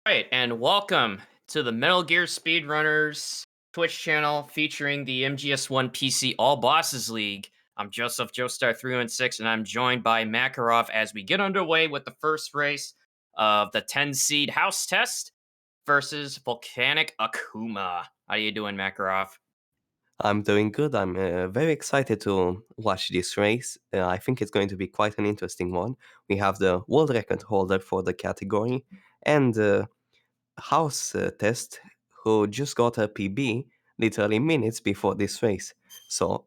Right, and welcome to the Metal Gear Speedrunners Twitch channel featuring the MGS1 PC All Bosses League. I'm Joseph Joestar316, and I'm joined by Makarov as we get underway with the first race of the 10 seed Hau5test versus VolcanicAkuma. How you doing, Makarov? I'm doing good. I'm very excited to watch this race. I think it's going to be quite an interesting one. We have the world record holder for the category and Hau5test, who just got a PB literally minutes before this race. So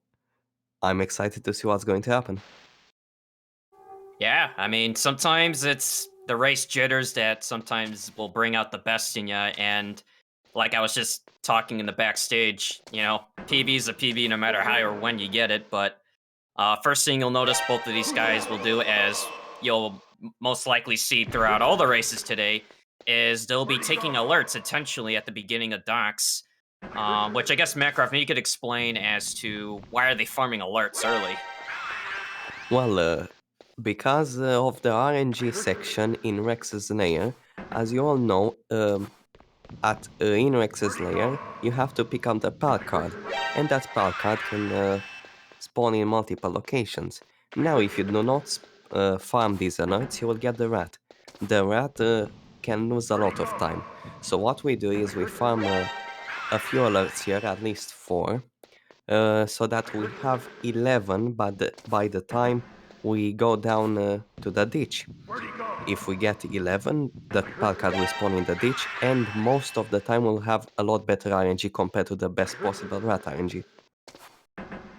I'm excited to see what's going to happen. Yeah, I mean, sometimes it's the race jitters that sometimes will bring out the best in you. And like I was just talking in the backstage, PB's a PB no matter how or when you get it. But first thing you'll notice both of these guys will do, as you'll most likely see throughout all the races today, is they'll be taking alerts intentionally at the beginning of docks. Which I guess, Macroft, maybe you could explain as to why are they farming alerts early. Well, because of the RNG section in Rex's layer, as you all know, in Rex's layer, you have to pick up the PAL card, and that PAL card can spawn in multiple locations. Now, if you do not farm these alerts, you will get the rat. The rat can lose a lot of time. So what we do is we farm a few alerts here, at least 4, so that we have 11 by the time we go down to the ditch. If we get 11, the PAL card will spawn in the ditch, and most of the time we'll have a lot better RNG compared to the best possible rat RNG.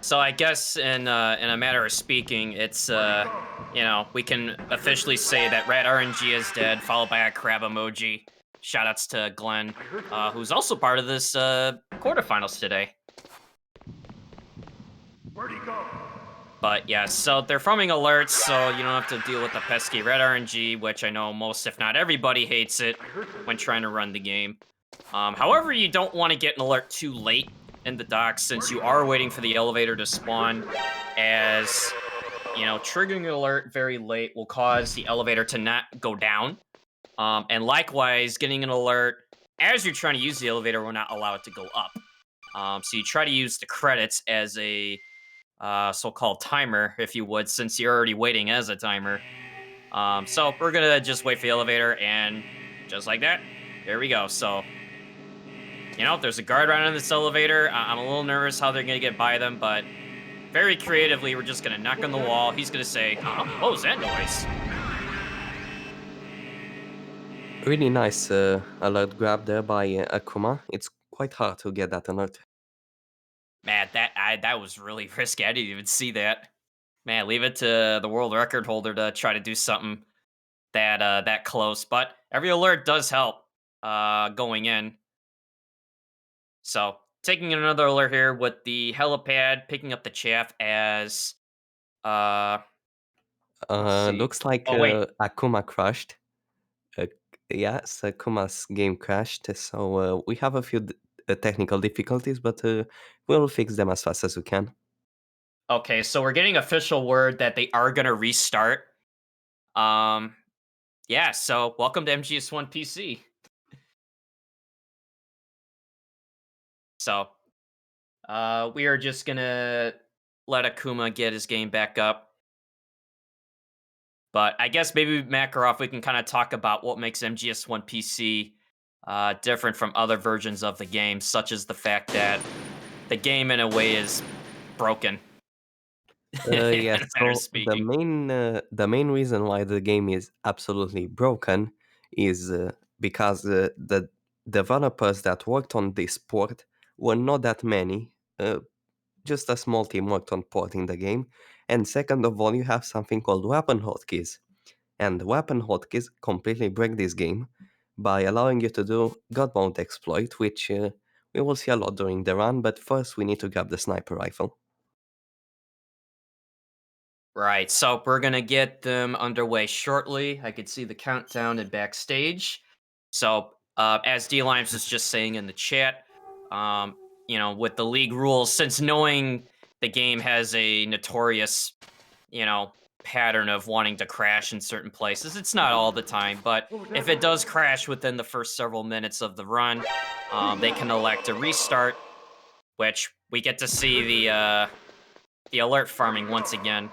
So I guess in a matter of speaking, it's we can officially say that Red RNG is dead, followed by a crab emoji. Shoutouts to Glenn, who's also part of this quarterfinals today. But yeah, so they're farming alerts, so you don't have to deal with the pesky red RNG, which I know most, if not everybody, hates it when trying to run the game. However, you don't want to get an alert too late in the dock, since you are waiting for the elevator to spawn, as triggering an alert very late will cause the elevator to not go down. And likewise, getting an alert as you're trying to use the elevator will not allow it to go up. So you try to use the credits as a so-called timer, if you would, since you're already waiting as a timer. So we're gonna just wait for the elevator, and just like that, there we go. So there's a guard right on this elevator. I'm a little nervous how they're gonna get by them, but very creatively, we're just gonna knock on the wall. He's gonna say, "Huh? What was that noise?" Really nice alert grab there by Akuma. It's quite hard to get that alert. Man, that was really risky. I didn't even see that. Man, leave it to the world record holder to try to do something that close. But every alert does help going in. So taking another alert here with the helipad, picking up the chaff as let's see. Looks like Oh wait, Akuma crashed. Uh, yes, Akuma's game crashed, so we have a few technical difficulties, but we'll fix them as fast as we can. okay. So we're getting official word that they are gonna restart. Um, yeah. So welcome to MGS1 PC. So we are just gonna let Akuma get his game back up. But I guess maybe Makarov, we can kind of talk about what makes MGS1 PC different from other versions of the game, such as the fact that the game, in a way, is broken. In Yeah, a matter of so speaking. the main reason why the game is absolutely broken is because the developers that worked on this port were not that many. Just a small team worked on porting the game. And second of all, you have something called weapon hotkeys. And weapon hotkeys completely break this game by allowing you to do God mode exploit, which we will see a lot during the run. But first, we need to grab the sniper rifle. Right, so we're gonna get them underway shortly. I could see the countdown and backstage. So, as D Limes was just saying in the chat, um, with the league rules, since knowing the game has a notorious, you know, pattern of wanting to crash in certain places. It's not all the time, but if it does crash within the first several minutes of the run, they can elect to restart, which we get to see the alert farming once again.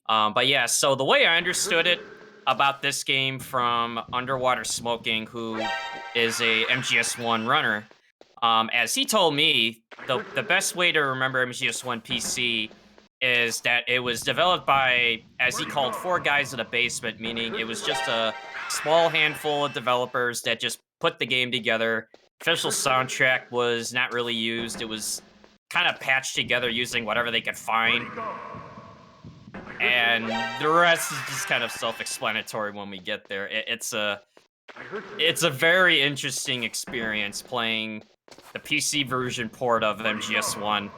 But yeah, so the way I understood it about this game from Underwater Smoking, who is a MGS1 runner, as he told me, the best way to remember MGS1 PC is that it was developed by, as he called, four guys in a basement, meaning it was just a small handful of developers that just put the game together. Official soundtrack was not really used. It was kind of patched together using whatever they could find. And the rest is just kind of self-explanatory when we get there. It's a very interesting experience playing the PC version port of MGS1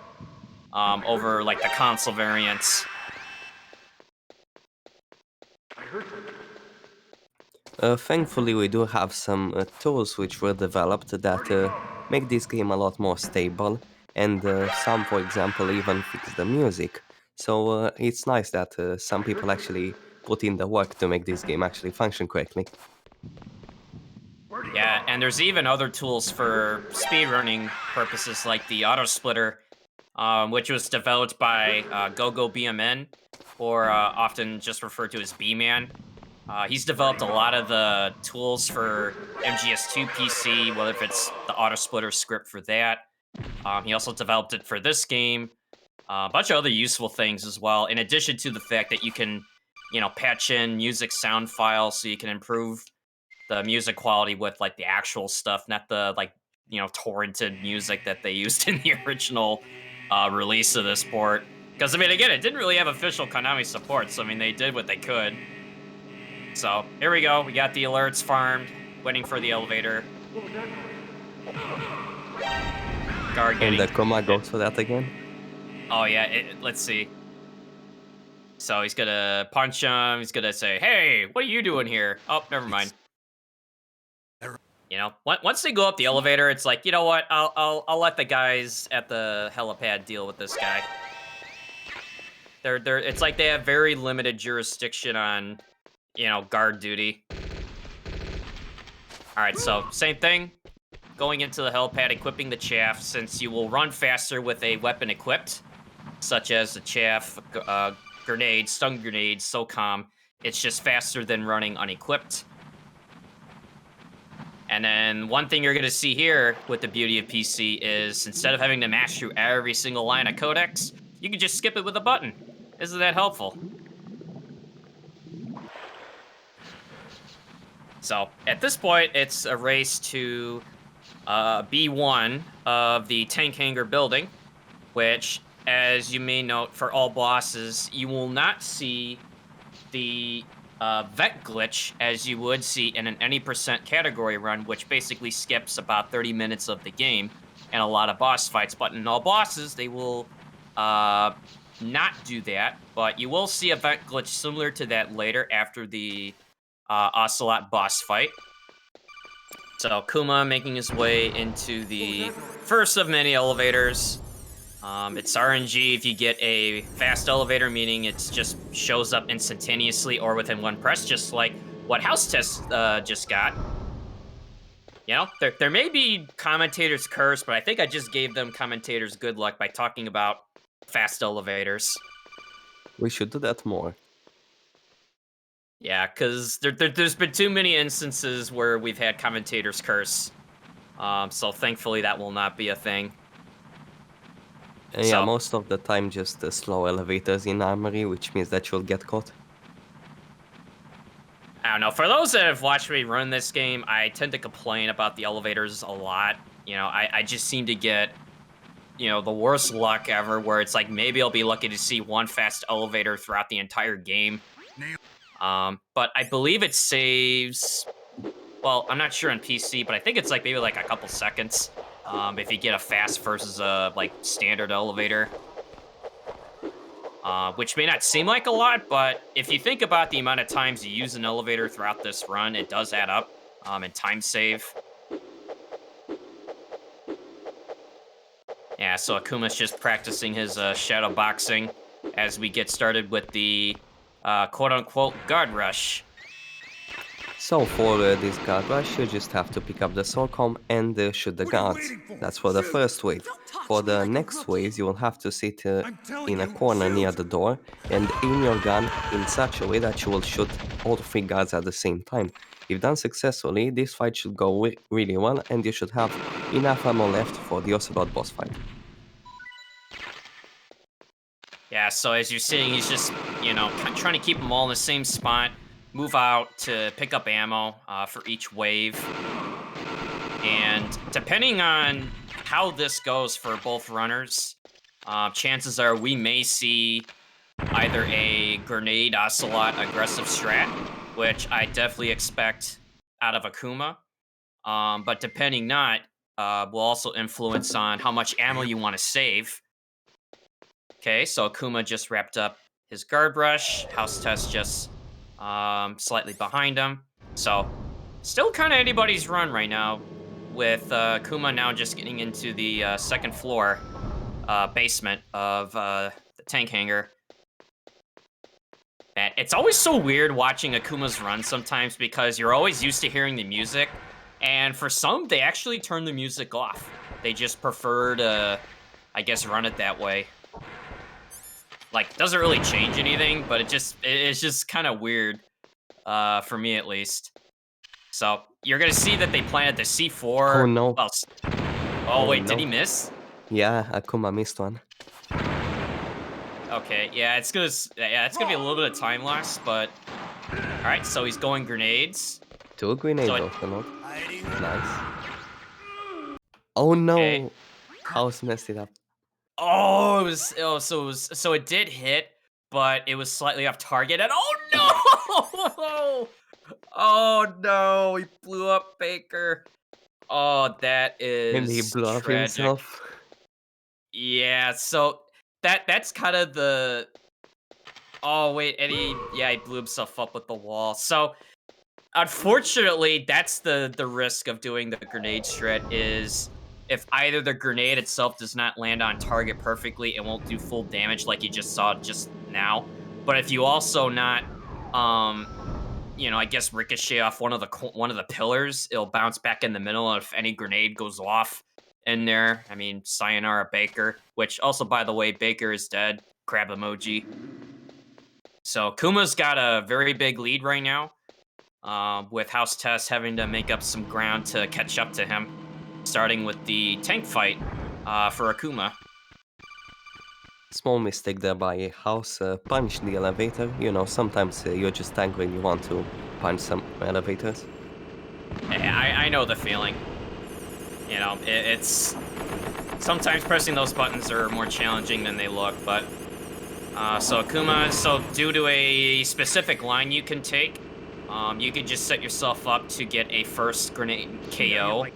over like the console variants. Thankfully, we do have some tools which were developed that make this game a lot more stable, and some, for example, even fix the music. So it's nice that some people actually put in the work to make this game actually function correctly. Yeah, and there's even other tools for speedrunning purposes like the auto splitter, which was developed by GoGo BMN, or often just referred to as B-Man. He's developed a lot of the tools for MGS2 PC, whether if it's the auto splitter script for that. He also developed it for this game. A bunch of other useful things as well, in addition to the fact that you can, patch in music sound files so you can improve the music quality with like the actual stuff, not the torrented music that they used in the original release of this port. Because I mean, again, it didn't really have official Konami support, so I mean, they did what they could. So here we go. We got the alerts farmed, waiting for the elevator. Guard And getting. the Koma goes for that again. Oh yeah, let's see. So he's gonna punch him. He's gonna say, "Hey, what are you doing here?" Oh, never mind. Once they go up the elevator, it's like, you know what? I'll let the guys at the helipad deal with this guy. It's like they have very limited jurisdiction on, guard duty. All right, so same thing. Going into the helipad, equipping the chaff, since you will run faster with a weapon equipped, such as the chaff, grenade, stun grenade, SOCOM. It's just faster than running unequipped. And then one thing you're going to see here with the beauty of PC is instead of having to mash through every single line of codecs, you can just skip it with a button. Isn't that helpful? So at this point, it's a race to B1 of the tank hangar building, which, as you may note, for all bosses, you will not see the vet glitch as you would see in an any percent category run, which basically skips about 30 minutes of the game and a lot of boss fights. But in all bosses, they will not do that, but you will see a vet glitch similar to that later after the Ocelot boss fight. So Kuma making his way into the first of many elevators. It's RNG if you get a fast elevator, meaning it just shows up instantaneously or within one press, just like what Hau5test just got. There may be commentators curse, but I think I just gave them commentators good luck by talking about fast elevators. We should do that more. Yeah, because there's been too many instances where we've had commentators curse. So thankfully that will not be a thing. Yeah, most of the time just slow elevators in Armory, which means that you'll get caught. I don't know. For those that have watched me run this game, I tend to complain about the elevators a lot. I just seem to get, the worst luck ever, where it's like maybe I'll be lucky to see one fast elevator throughout the entire game. But I believe it saves, well, I'm not sure on PC, but I think it's like maybe like a couple seconds if you get a fast versus a like standard elevator. Which may not seem like a lot, but if you think about the amount of times you use an elevator throughout this run, it does add up and time save. Yeah, so Akuma's just practicing his shadow boxing as we get started with the quote-unquote guard rush. So for this guard rush, you just have to pick up the Sorcom and shoot the guards. That's for the first wave. For the next waves, you will have to sit in a corner near the door and aim your gun in such a way that you will shoot all 3 guards at the same time. If done successfully, this fight should go really well and you should have enough ammo left for the Ocelot boss fight. Yeah, so as you're seeing, he's just, you know, trying to keep them all in the same spot, move out to pick up ammo for each wave. And depending on how this goes for both runners, chances are we may see either a grenade ocelot aggressive strat, which I definitely expect out of Akuma. But depending not, will also influence on how much ammo you want to save. Okay, so Akuma just wrapped up his guard rush. Hau5test just slightly behind him. So still kind of anybody's run right now, with Akuma now just getting into the second floor basement of the tank hangar. And it's always so weird watching Akuma's run sometimes because you're always used to hearing the music. And for some, they actually turn the music off. They just prefer to, I guess, run it that way. Like, doesn't really change anything, but it's just kind of weird, for me at least. So you're gonna see that they planted the C4. Oh no. Well, oh wait, did he miss? Yeah, Akuma missed one. Okay, yeah, it's gonna be a little bit of time loss, but all right. So he's going grenades. 2 grenades So Ocelot. Nice. Oh no! Okay. House messed it up. Oh, so it did hit, but it was slightly off target. And oh no! Oh no! He blew up Baker. Oh, that And he is blew up tragic. himself. Yeah, so that's kind of the. Oh wait, and he blew himself up with the wall. So unfortunately, that's the risk of doing the grenade strat is if either the grenade itself does not land on target perfectly, it won't do full damage like you just saw just now. But if you also not, you know, I guess ricochet off one of the pillars, it'll bounce back in the middle. And if any grenade goes off in there, I mean, sayonara Baker. Which also, by the way, Baker is dead. Crab emoji. So Kuma's got a very big lead right now. With Hau5test having to make up some ground to catch up to him, starting with the tank fight for Akuma. Small mistake there by House punched the elevator. You know, sometimes you're just angry and you want to punch some elevators. I know the feeling. You know, it's sometimes pressing those buttons are more challenging than they look, but so Akuma, so due to a specific line you can take, you could just set yourself up to get a first grenade KO,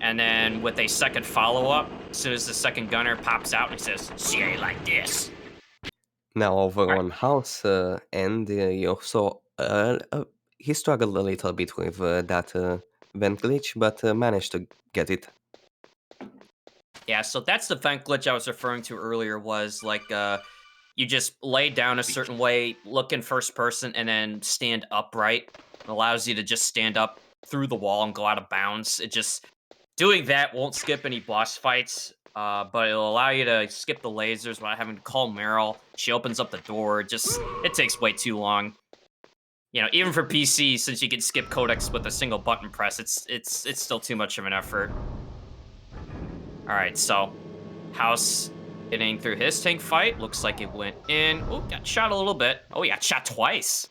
and then with a second follow-up, as soon as the second gunner pops out and he says, "See you like this." Now over Right. on House and you also he struggled a little bit with that vent glitch, but managed to get it. Yeah, so that's the vent glitch I was referring to earlier. Was like you just lay down a certain way, look in first person, and then stand upright. It allows you to just stand up through the wall and go out of bounds. It just doing that won't skip any boss fights, but it'll allow you to skip the lasers without having to call Meryl. She opens up the door. It takes way too long. You know, even for PC, since you can skip codecs with a single button press, it's still too much of an effort. All right, so House getting through his tank fight. Looks like it went in. Oh, got shot a little bit. Oh, he got shot twice.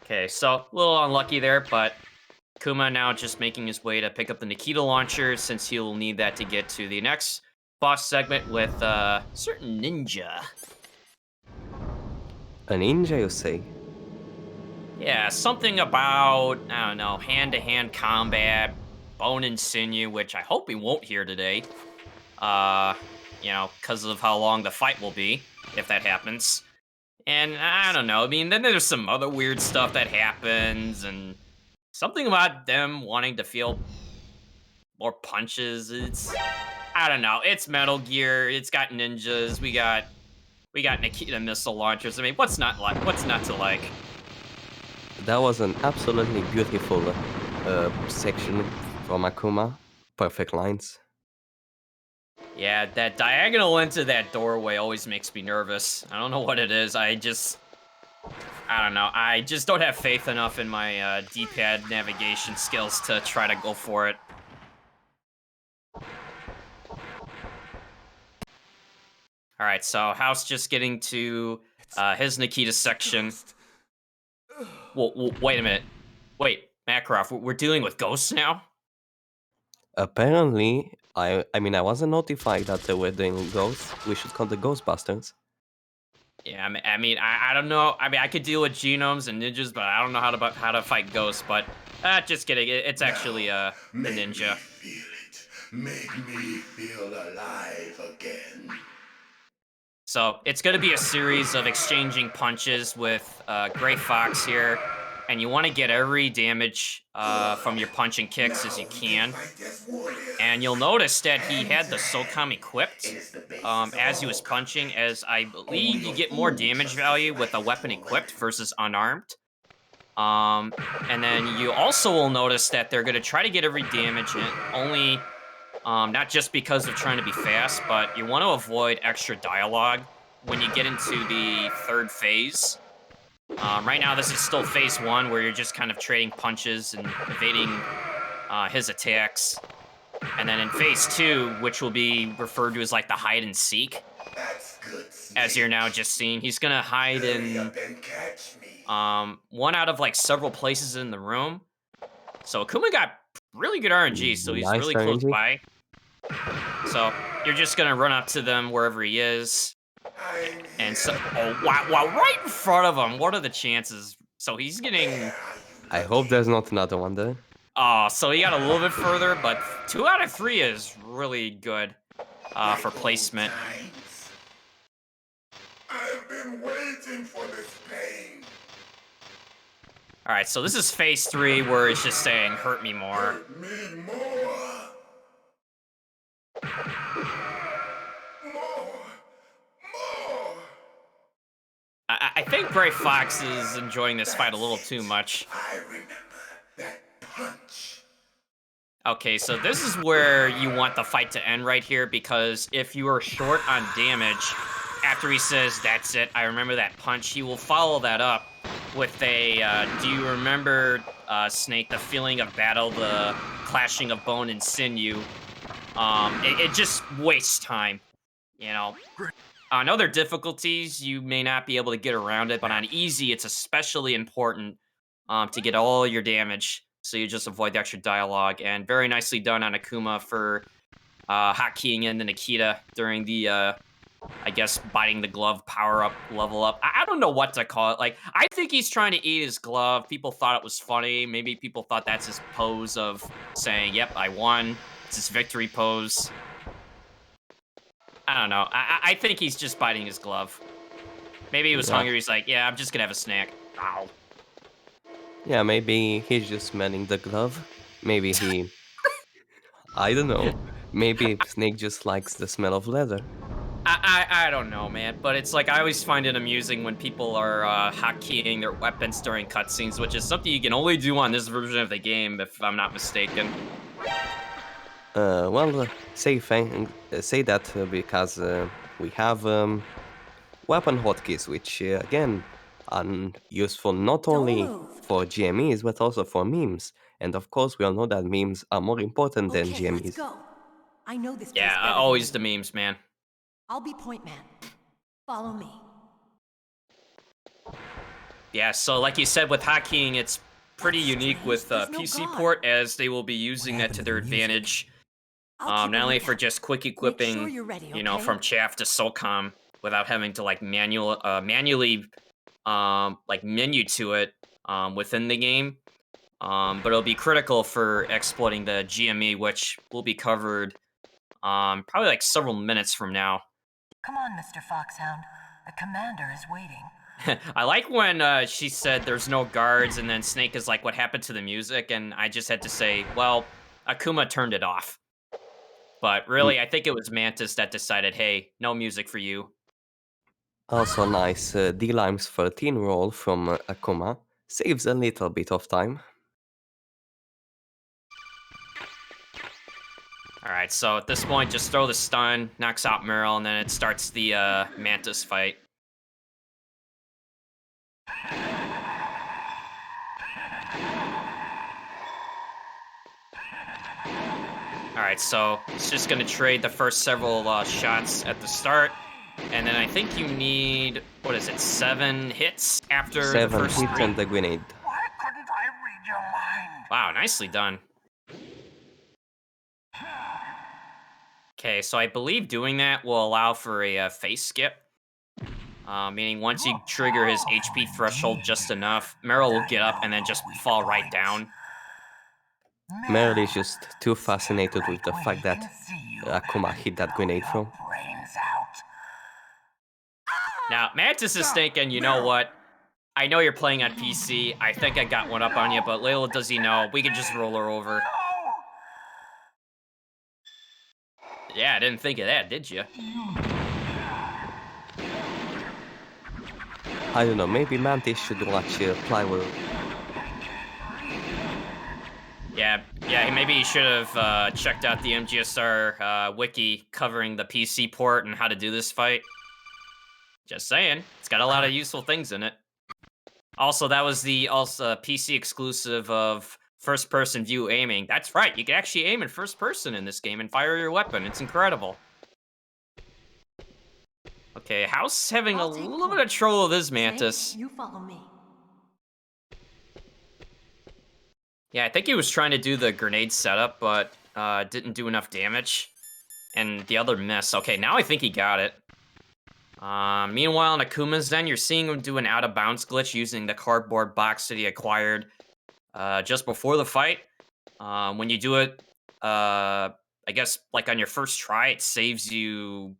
Okay, so a little unlucky there, but Kuma now just making his way to pick up the Nikita launcher since he'll need that to get to the next boss segment with a certain ninja. A ninja, you say? Yeah, something about, I don't know, hand-to-hand combat, bone and sinew, which I hope we won't hear today. You know, because of how long the fight will be, if that happens. And I don't know, I mean, then there's some other weird stuff that happens, and something about them wanting to feel more punches. I don't know, it's Metal Gear, it's got ninjas, we got We got Nikita missile launchers. I mean, what's not to like? That was an absolutely beautiful section from Akuma. Perfect lines. Yeah, that diagonal into that doorway always makes me nervous. I don't know what it is. I don't know. I just don't have faith enough in my D-pad navigation skills to try to go for it. All right, so House just getting to his Nikita section. Well, wait a minute. Wait, Makarov, we're dealing with ghosts now? Apparently, I mean I wasn't notified that they were doing ghosts. We should call the Ghostbusters. Yeah, I don't know. I mean, I could deal with genomes and ninjas, but I don't know how to fight ghosts. But just kidding. It's Now, actually the make me ninja. feel it. Make me feel alive again. So it's going to be a series of exchanging punches with Gray Fox here, and you want to get every damage from your punch and kicks as you Now we can. fight as warriors. And you'll notice that he Hand had to the SOCOM hand. equipped It is the basis of as he all was punching, combat. as I believe Only you a get more fool damage trusts his value with a rifle weapon to a equipped weapon. versus unarmed. Um, and then you also will notice that they're going to try to get every damage in, only not just because of trying to be fast, but you want to avoid extra dialogue when you get into the third phase. Right now, this is still phase one, where you're just kind of trading punches and evading his attacks. And then in phase two, which will be referred to as like the hide and seek, That's good, as you're Snake. now just seeing, he's gonna hide Hurry in up and catch me. one out of like several places in the room. So Akuma got really good RNG, so he's Nice really close RNG. by. So you're just gonna run up to them wherever he is, I'm and so here. wow, right in front of him. What are the chances? So he's Where getting are I you hope looking? there's not another one there. so he got a little bit further, but 2 out of 3 is really good Like for old placement. times. I've been waiting for this pain. All right, so this is phase three, where it's just saying "hurt me more." Hurt me more. More. More. I think Gray Fox is enjoying this fight a That's little too it. much. I remember that punch. Okay, so this is where you want the fight to end right here, because if you are short on damage, after he says, "That's it, I remember that punch," he will follow that up with a, "Do you remember, Snake, the feeling of battle, the clashing of bone and sinew?" It just wastes time, you know? On other difficulties, you may not be able to get around it, but on easy, it's especially important to get all your damage, so you just avoid the extra dialogue. And very nicely done on Akuma for hotkeying in the Nikita during the, I guess, biting the glove power up level up. I don't know what to call it. Like, I think he's trying to eat his glove. People thought it was funny. Maybe people thought that's his pose of saying, "Yep, I won." It's his victory pose. I don't know. I think he's just biting his glove. Maybe he was Yeah, hungry. He's like, "Yeah, I'm just gonna have a snack." Ow. yeah. Maybe he's just smelling the glove. Maybe he. I don't know. Maybe Snake just likes the smell of leather. I don't know, man. But it's like I always find it amusing when people are hotkeying their weapons during cutscenes, which is something you can only do on this version of the game, if I'm not mistaken. Well, say that because we have weapon hotkeys, which again are useful not Don't only move. for GMEs but also for memes. And of course, we all know that memes are more important than Okay, let's GMEs. go. I know this place Yeah, better than always the you. memes, man. I'll be point man. Follow me. Yeah, so like you said, with hotkeying, it's pretty That's unique strange. with There's no PC god. port, as they will be using that to their advantage. I'll keep Not a only for lookout. just quick Make sure equipping, you're ready, you know, okay? from chaff to SOCOM without having to like manually like menu to it within the game. But it'll be critical for exploiting the GME, which will be covered probably like several minutes from now. Come on, Mr. Foxhound. The commander is waiting. I like when she said there's no guards, and then Snake is like, "What happened to the music?" And I just had to say, well, Akuma turned it off. But Mm, really, I think it was Mantis that decided, "Hey, no music for you." Also nice, D-Lime's 13 roll from Akuma saves a little bit of time. Alright, so at this point, just throw the stun, knocks out Meryl, and then it starts the Mantis fight. Alright, so it's just gonna trade the first several shots at the start. And then I think you need, what is it, 7 hits after the 7 first hits 3? and the grenade. Why couldn't I read your mind? Wow, nicely done. Okay, so I believe doing that will allow for a face skip. Meaning once you trigger his HP threshold just enough, Meryl will get up and then just fall right down. Meryl is just too fascinated with the fact that Akuma hit that grenade from. Brains out. Now, Mantis is thinking, you know what? I know you're playing on PC. I think I got one up on you, but little does he know, we can just roll her over. Yeah, I didn't think of that, did you? I don't know, maybe Mantis should watch Plywood. Yeah, maybe he should have checked out the MGSR wiki covering the PC port and how to do this fight. Just saying, it's got a lot of useful things in it. Also, that was the PC exclusive of first-person view aiming. That's right, you can actually aim in first person in this game and fire your weapon. It's incredible. Okay, House having a little bit of trouble with his Mantis. You follow me. Yeah, I think he was trying to do the grenade setup, but didn't do enough damage. And the other miss. Okay, now I think he got it. Meanwhile, in Akuma's then, you're seeing him do an out-of-bounds glitch using the cardboard box that he acquired just before the fight. When you do it, I guess, like on your first try, it saves you...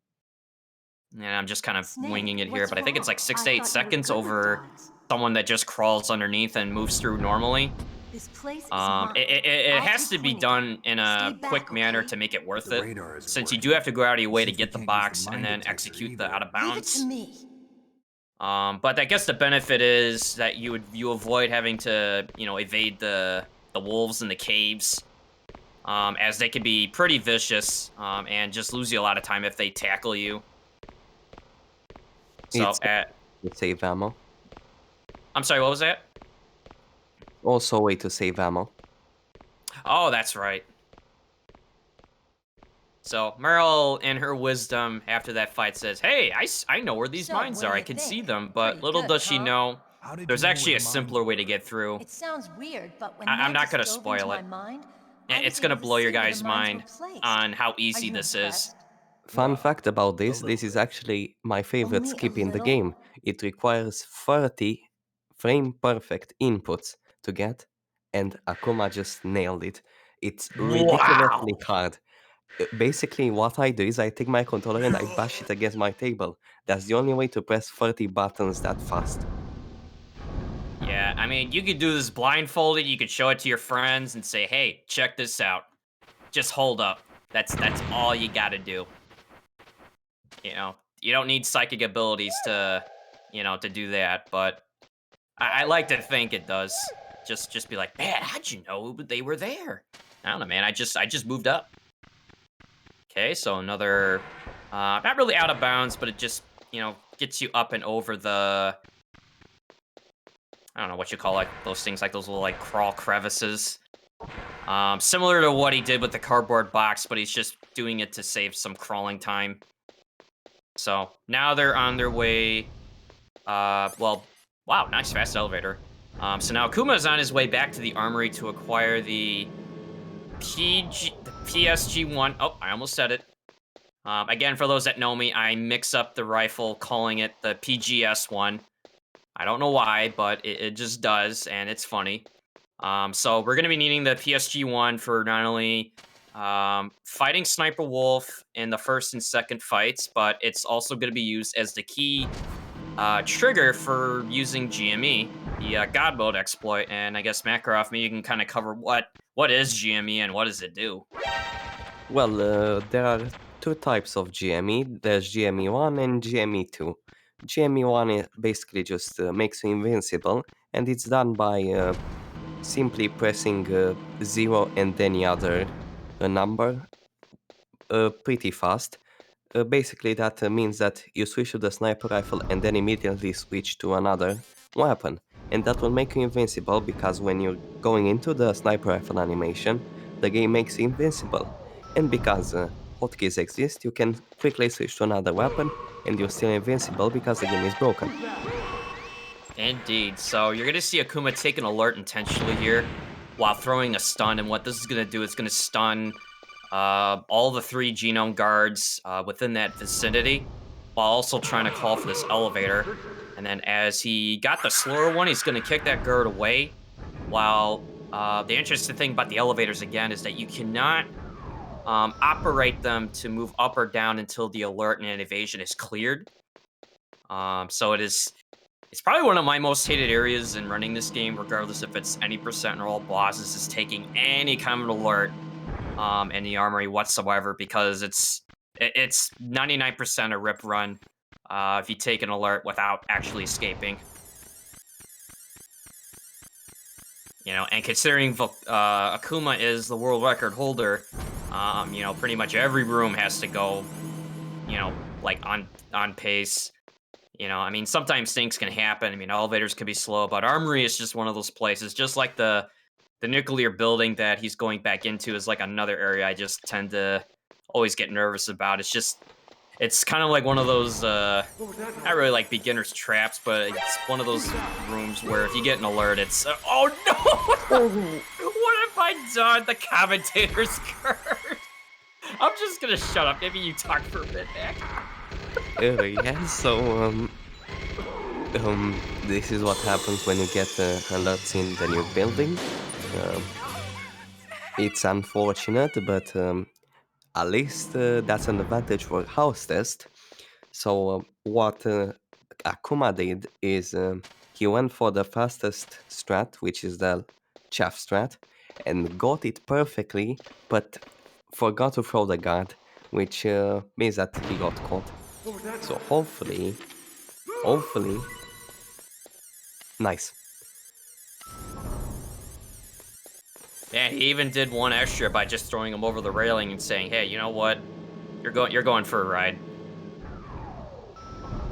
Yeah, I'm just kind of winging it here, but I think it's like 6 to 8 seconds over someone that just crawls underneath and moves through normally. This place is It has to be done in a quick manner to make it worth it, since you do have to go out of your way to get the box and then execute the out of bounds. But I guess the benefit is that you avoid having to evade the wolves in the caves, as they can be pretty vicious and just lose you a lot of time if they tackle you. So Save ammo. I'm sorry, what was that? Also a way to save ammo. Oh, that's right. So Meryl, in her wisdom, after that fight, says, "Hey, I know where these mines are. I can see them." But little does she know, there's actually a simpler way to get through. It sounds weird, but when I'm not gonna Mantis dove spoil into it. my mind, It's gonna blow your guys' mind on how easy this is. Fun fact about this is actually my favorite Only a skip in the little? game. It requires 30 frame-perfect inputs to get, and Akuma just nailed it. It's ridiculously hard. Basically, what I do is I take my controller and I bash it against my table. That's the only way to press 30 buttons that fast. Yeah, I mean, you could do this blindfolded. You could show it to your friends and say, "Hey, check this out." Just hold up. That's all you gotta do. You don't need psychic abilities to do that, but I like to think it does. Just be like, "Man, how'd you know they were there?" I don't know, man. I just moved up. Okay, so another, not really out of bounds, but it just, gets you up and over the, I don't know what you call like those things, like those little like crawl crevices. Similar to what he did with the cardboard box, but he's just doing it to save some crawling time. So now they're on their way. Well, wow, nice fast elevator. So now Akuma's on his way back to the armory to acquire the PSG1. Oh, I almost said it. Again, for those that know me, I mix up the rifle, calling it the PGS1. I don't know why, but it just does, and it's funny. So we're going to be needing the PSG1 for not only fighting Sniper Wolf in the first and second fights, but it's also going to be used as the key trigger for using GME, the God Mode exploit. And I guess, Makarov, maybe you can kind of cover what is GME and what does it do? Well, there are two types of GME. There's GME1 and GME2. GME1 basically just makes you invincible, and it's done by simply pressing 0 and any other number pretty fast. Basically, that means that you switch to the sniper rifle and then immediately switch to another weapon. And that will make you invincible because when you're going into the sniper rifle animation, the game makes you invincible. And because hotkeys exist, you can quickly switch to another weapon and you're still invincible because the game is broken. Indeed. So you're gonna see Akuma take an alert intentionally here while throwing a stun, and what this is gonna do is gonna stun all the 3 genome guards within that vicinity, while also trying to call for this elevator. And then as he got the slower one, he's gonna kick that guard away. While the interesting thing about the elevators again is that you cannot operate them to move up or down until the alert and evasion is cleared. So it's probably one of my most hated areas in running this game, regardless if it's any percent or all bosses, is taking any kind of an alert in the armory whatsoever, because it's 99% a rip run if you take an alert without actually escaping. You know, and considering Akuma is the world record holder, you know, pretty much every room has to go, you know, like on pace. You know, I mean, sometimes things can happen. I mean, elevators can be slow, but Armory is just one of those places. Just like the nuclear building that he's going back into is like another area I just tend to always get nervous about. It's kind of like one of those, not really like beginner's traps, but it's one of those rooms where if you get an alert, it's, oh no! What have I done? The commentator's curse. I'm just gonna shut up. Maybe you talk for a bit, Mac. Yeah, so this is what happens when you get alerts in the new building. It's unfortunate, but at least that's an advantage for Hau5test. So what Akuma did is he went for the fastest strat, which is the chaff strat, and got it perfectly, but forgot to throw the guard, which means that he got caught. So hopefully, nice. Yeah, he even did one extra by just throwing him over the railing and saying, "Hey, you know what? You're going for a ride."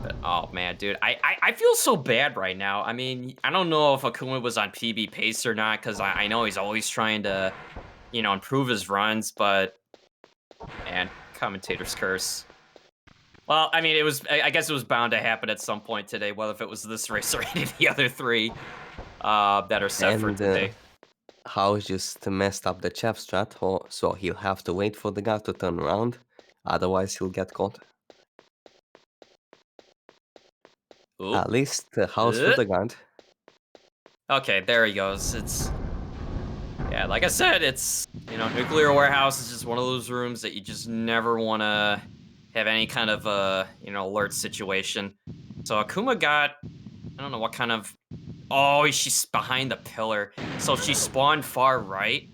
But, oh man, dude, I feel so bad right now. I mean, I don't know if Akuma was on PB pace or not, because I know he's always trying to, you know, improve his runs, but man, commentator's curse. Well, I mean, I guess it was bound to happen at some point today, whether if it was this race or any of the other 3 that are set for today. Hau just messed up the chaff strat, so he'll have to wait for the guard to turn around, otherwise he'll get caught. Oop. At least Hau's for the guard. Okay, there he goes. Yeah, like I said, it's, you know, nuclear warehouse is just one of those rooms that you just never want to have any kind of you know, alert situation. So Akuma got, I don't know what kind of, oh, she's behind the pillar. So she spawned far right,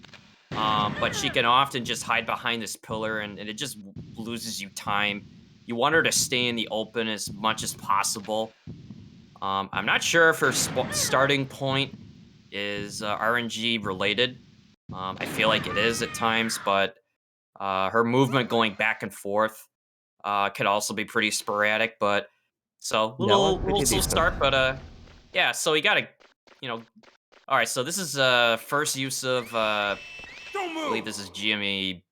but she can often just hide behind this pillar, and it just loses you time. You want her to stay in the open as much as possible. I'm not sure if her starting point is RNG related. I feel like it is at times, but her movement going back and forth could also be pretty sporadic. But so little slow start, but yeah. So you gotta, you know. All right, so this is first use of I believe this is GME.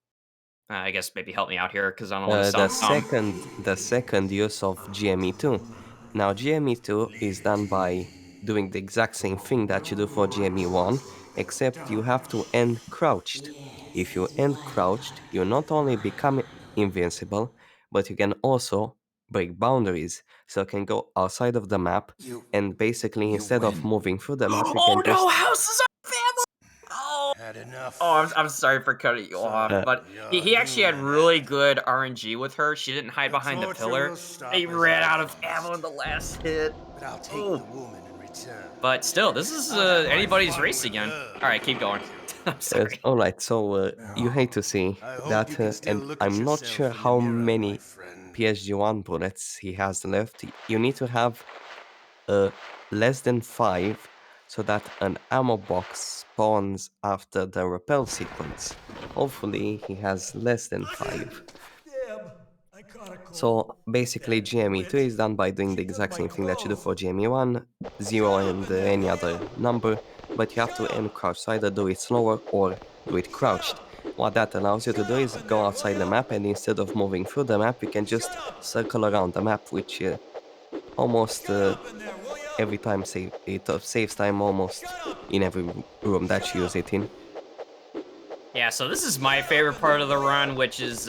I guess maybe help me out here because I don't want to sound the second use of GME2. Now GME2 is done by doing the exact same thing that you do for GME1, except you have to end crouched. If you end crouched, you not only become invincible, but you can also break boundaries. So you can go outside of the map, and basically instead of moving through the map, you Oh can no, just... House is a family! Oh, Had enough. I'm sorry for cutting you off, but he actually had really good RNG with her. She didn't hide behind the pillar. He ran out of ammo in the last hit. But I'll take the woman in return. But still, this is anybody's race again. All right, keep going. I'm sorry. Alright, so you hate to see I hope that, you can still and look at I'm not yourself sure in the how mirror, my many friend. PSG1 bullets he has left, you need to have less than 5 so that an ammo box spawns after the rappel sequence. Hopefully he has less than 5. So basically GME2 is done by doing the exact same thing that you do for GME1, 0 and any other number, but you have to aim crouch, so either do it slower or do it crouched. What that allows you to do is go outside the map, and instead of moving through the map, you can just circle around the map, which almost every time saves time almost in every room that you use it in. Yeah, so this is my favorite part of the run, which is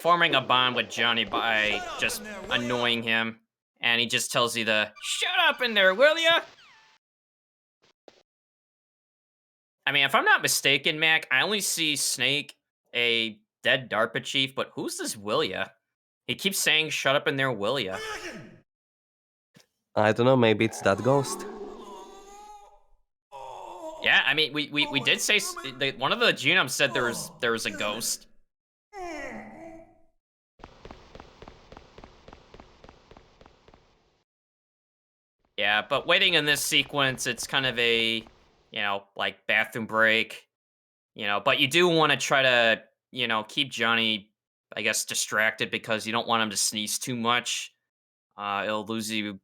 forming a bond with Johnny by just annoying him. And he just tells you to shut up in there, will ya? I mean, if I'm not mistaken, Mac, I only see Snake, a dead DARPA chief, but who's this will ya? He keeps saying shut up in there, will ya? I don't know, maybe it's that ghost. Yeah, I mean, we did say one of the genomes said there was a ghost. Yeah, but waiting in this sequence, it's kind of a, like bathroom break, but you do want to try to, keep Johnny, I guess, distracted because you don't want him to sneeze too much. It'll lose you,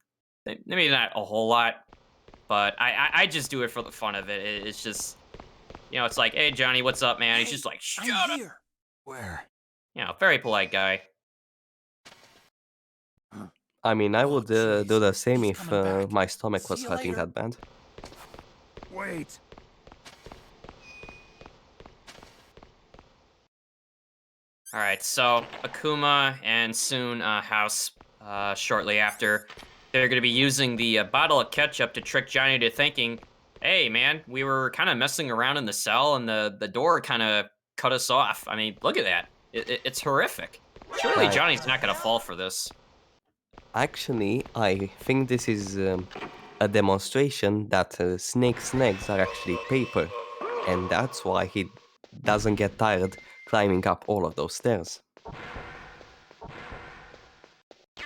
maybe not a whole lot, but I just do it for the fun of it. It's just, it's like, hey, Johnny, what's up, man? He's just like, shut up. Here. Where? Very polite guy. I mean, I would do the same He's if coming back. my stomach was See you hurting later. that bad. Wait. All right, so Akuma and soon House, shortly after, they're going to be using the bottle of ketchup to trick Johnny to thinking, hey, man, we were kind of messing around in the cell and the door kind of cut us off. I mean, look at that. It's horrific. Surely Right. Johnny's not going to fall for this. Actually, I think this is a demonstration that Snake's legs are actually paper, and that's why he doesn't get tired climbing up all of those stairs.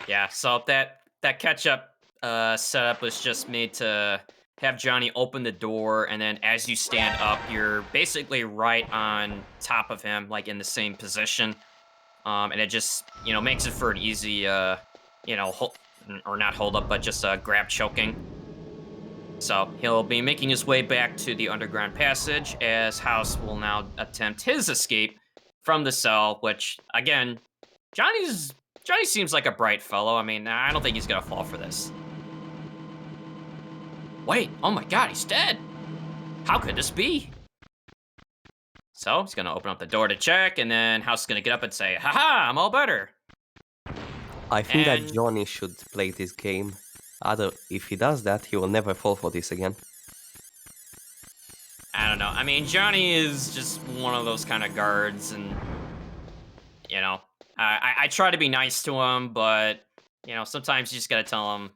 Yeah, so that ketchup setup was just made to have Johnny open the door, and then as you stand up, you're basically right on top of him, like in the same position. And it just, makes it for an easy, or not hold up, but just grab choking. So he'll be making his way back to the underground passage as House will now attempt his escape from the cell, which, again, Johnny seems like a bright fellow. I mean, I don't think he's gonna fall for this. Wait, oh my god, he's dead! How could this be? So, he's gonna open up the door to check, and then House is gonna get up and say, haha, I'm all better! I think And- that Johnny should play this game. If he does that, he will never fall for this again. I don't know. I mean, Johnny is just one of those kind of guards, and, I try to be nice to him, but, sometimes you just gotta tell him,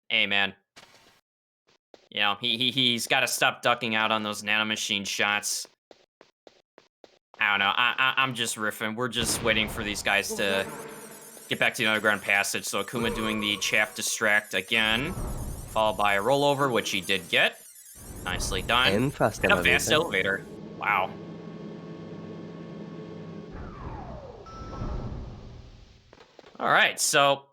hey, man, he's gotta stop ducking out on those nanomachine shots. I don't know. I'm just riffing. We're just waiting for these guys to get back to the underground passage. So Akuma doing the chaff distract again, followed by a rollover, which he did get. Nicely done. And fast And a fast elevator. elevator. Wow. All right, so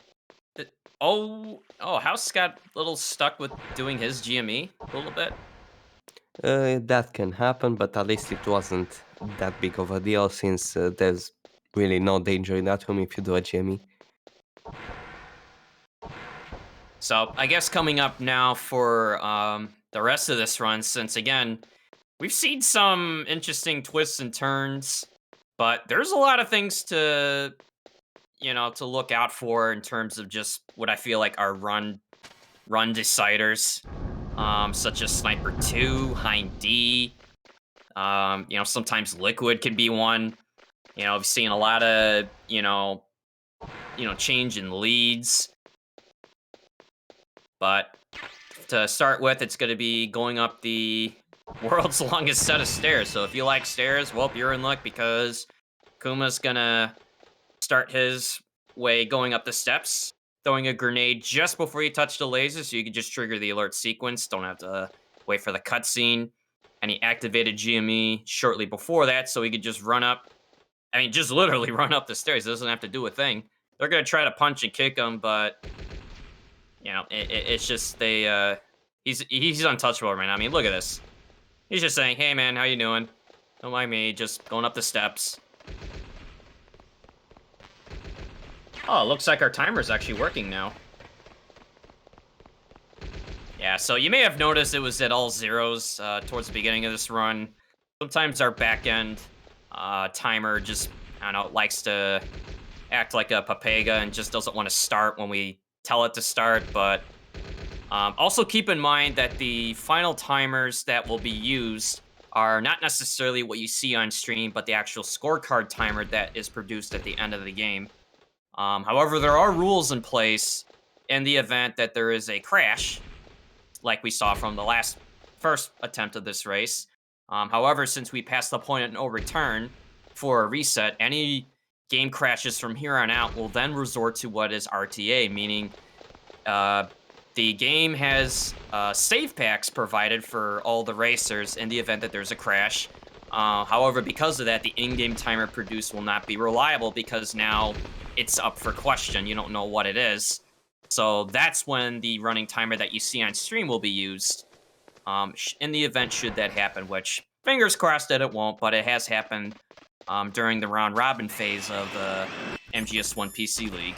House got a little stuck with doing his GME a little bit. That can happen, but at least it wasn't that big of a deal since there's really no danger in that room if you do a GME. So I guess coming up now for the rest of this run, since again, we've seen some interesting twists and turns, but there's a lot of things to look out for in terms of just what I feel like are run deciders, such as Sniper 2, Hind D. Sometimes Liquid can be one. I've seen a lot of change in leads. But to start with, it's going to be going up the world's longest set of stairs. So if you like stairs, well, you're in luck because Kuma's going to start his way going up the steps, throwing a grenade just before you touch the laser so you can just trigger the alert sequence. Don't have to wait for the cutscene. And he activated GME shortly before that so he could just run up. I mean, just literally run up the stairs. Doesn't have to do a thing. They're going to try to punch and kick him, but, you know, it's just they, he's untouchable right now. I mean, look at this. He's just saying, hey, man, how you doing? Don't mind me, just going up the steps. Oh, it looks like our timer's actually working now. Yeah, so you may have noticed it was at all zeros towards the beginning of this run. Sometimes our back-end timer just, I don't know, likes to act like a papaga and just doesn't want to start when we tell it to start, but also keep in mind that the final timers that will be used are not necessarily what you see on stream, but the actual scorecard timer that is produced at the end of the game. However, there are rules in place in the event that there is a crash, like we saw from the first attempt of this race. However, since we passed the point of no return for a reset, any game crashes from here on out will then resort to what is RTA, meaning the game has save packs provided for all the racers in the event that there's a crash. However, because of that, the in-game timer produced will not be reliable because now it's up for question. You don't know what it is. So that's when the running timer that you see on stream will be used in the event should that happen, which fingers crossed that it won't, but it has happened during the round robin phase of the MGS1 PC League.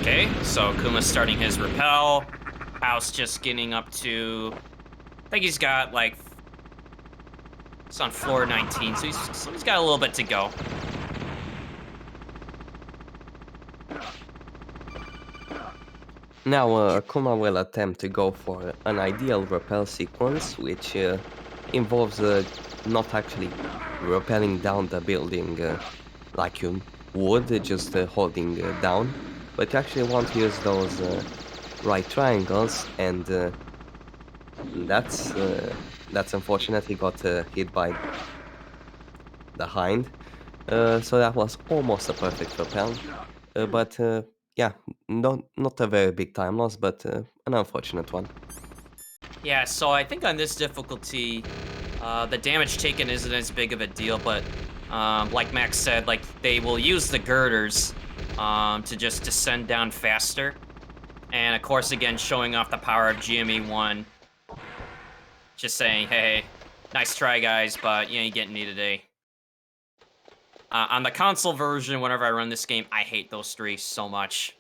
Okay, so Kuma's starting his rappel. Hau5test just getting up to, I think he's got like, it's on floor 19, so he's got a little bit to go. Now Akuma will attempt to go for an ideal rappel sequence, which involves not actually rappelling down the building like you would, just holding down, but you actually want to use those right triangles, and that's unfortunately got hit by the hind, so that was almost a perfect rappel, but yeah, not a very big time loss, but an unfortunate one. Yeah, so I think on this difficulty, the damage taken isn't as big of a deal, but like Max said, like they will use the girders to just descend down faster. And of course, again, showing off the power of GME1. Just saying, hey, nice try, guys, but you ain't getting me today. On the console version, whenever I run this game, I hate those three so much.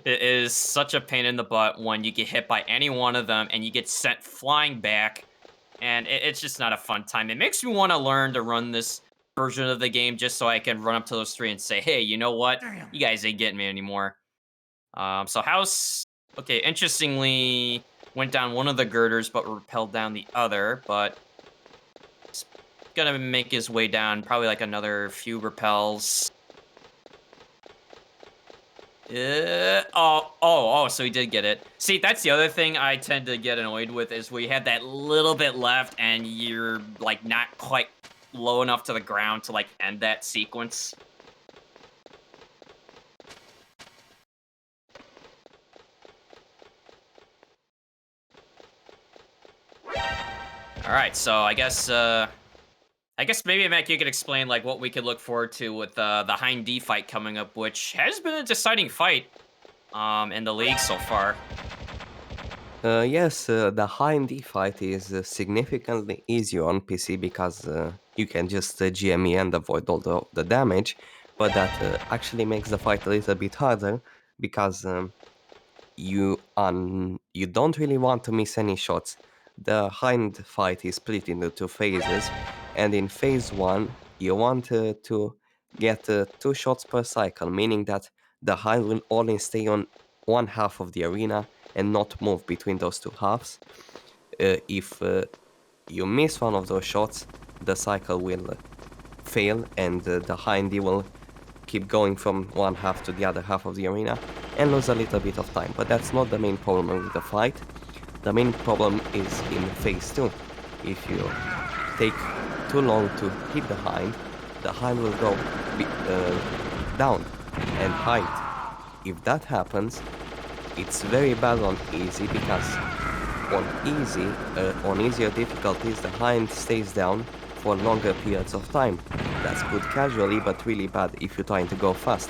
It is such a pain in the butt when you get hit by any one of them and you get sent flying back. And it's just not a fun time. It makes me want to learn to run this version of the game just so I can run up to those three and say, hey, you know what? You guys ain't getting me anymore. So Hau5test, okay, interestingly, went down one of the girders but repelled down the other, but it's gonna make his way down probably like another few repels. So he did get it. See, that's the other thing I tend to get annoyed with is we have that little bit left and you're like not quite low enough to the ground to like end that sequence. All right, so I guess maybe, Mac, you could explain like what we could look forward to with the Hind D fight coming up, which has been a deciding fight in the league so far. Yes, the Hind D fight is significantly easier on PC because you can just GME and avoid all the damage, but that actually makes the fight a little bit harder because you don't really want to miss any shots. The Hind fight is split into two phases, and in phase 1 you want to get 2 shots per cycle, meaning that the Hind will only stay on one half of the arena and not move between those two halves. If you miss one of those shots, the cycle will fail and the Hindy will keep going from one half to the other half of the arena and lose a little bit of time. But that's not the main problem with the fight. The main problem is in phase 2, If you take too long to hit the hind will go down and hide. If that happens, it's very bad on easy, because on easier difficulties the hind stays down for longer periods of time. That's good casually, but really bad if you're trying to go fast.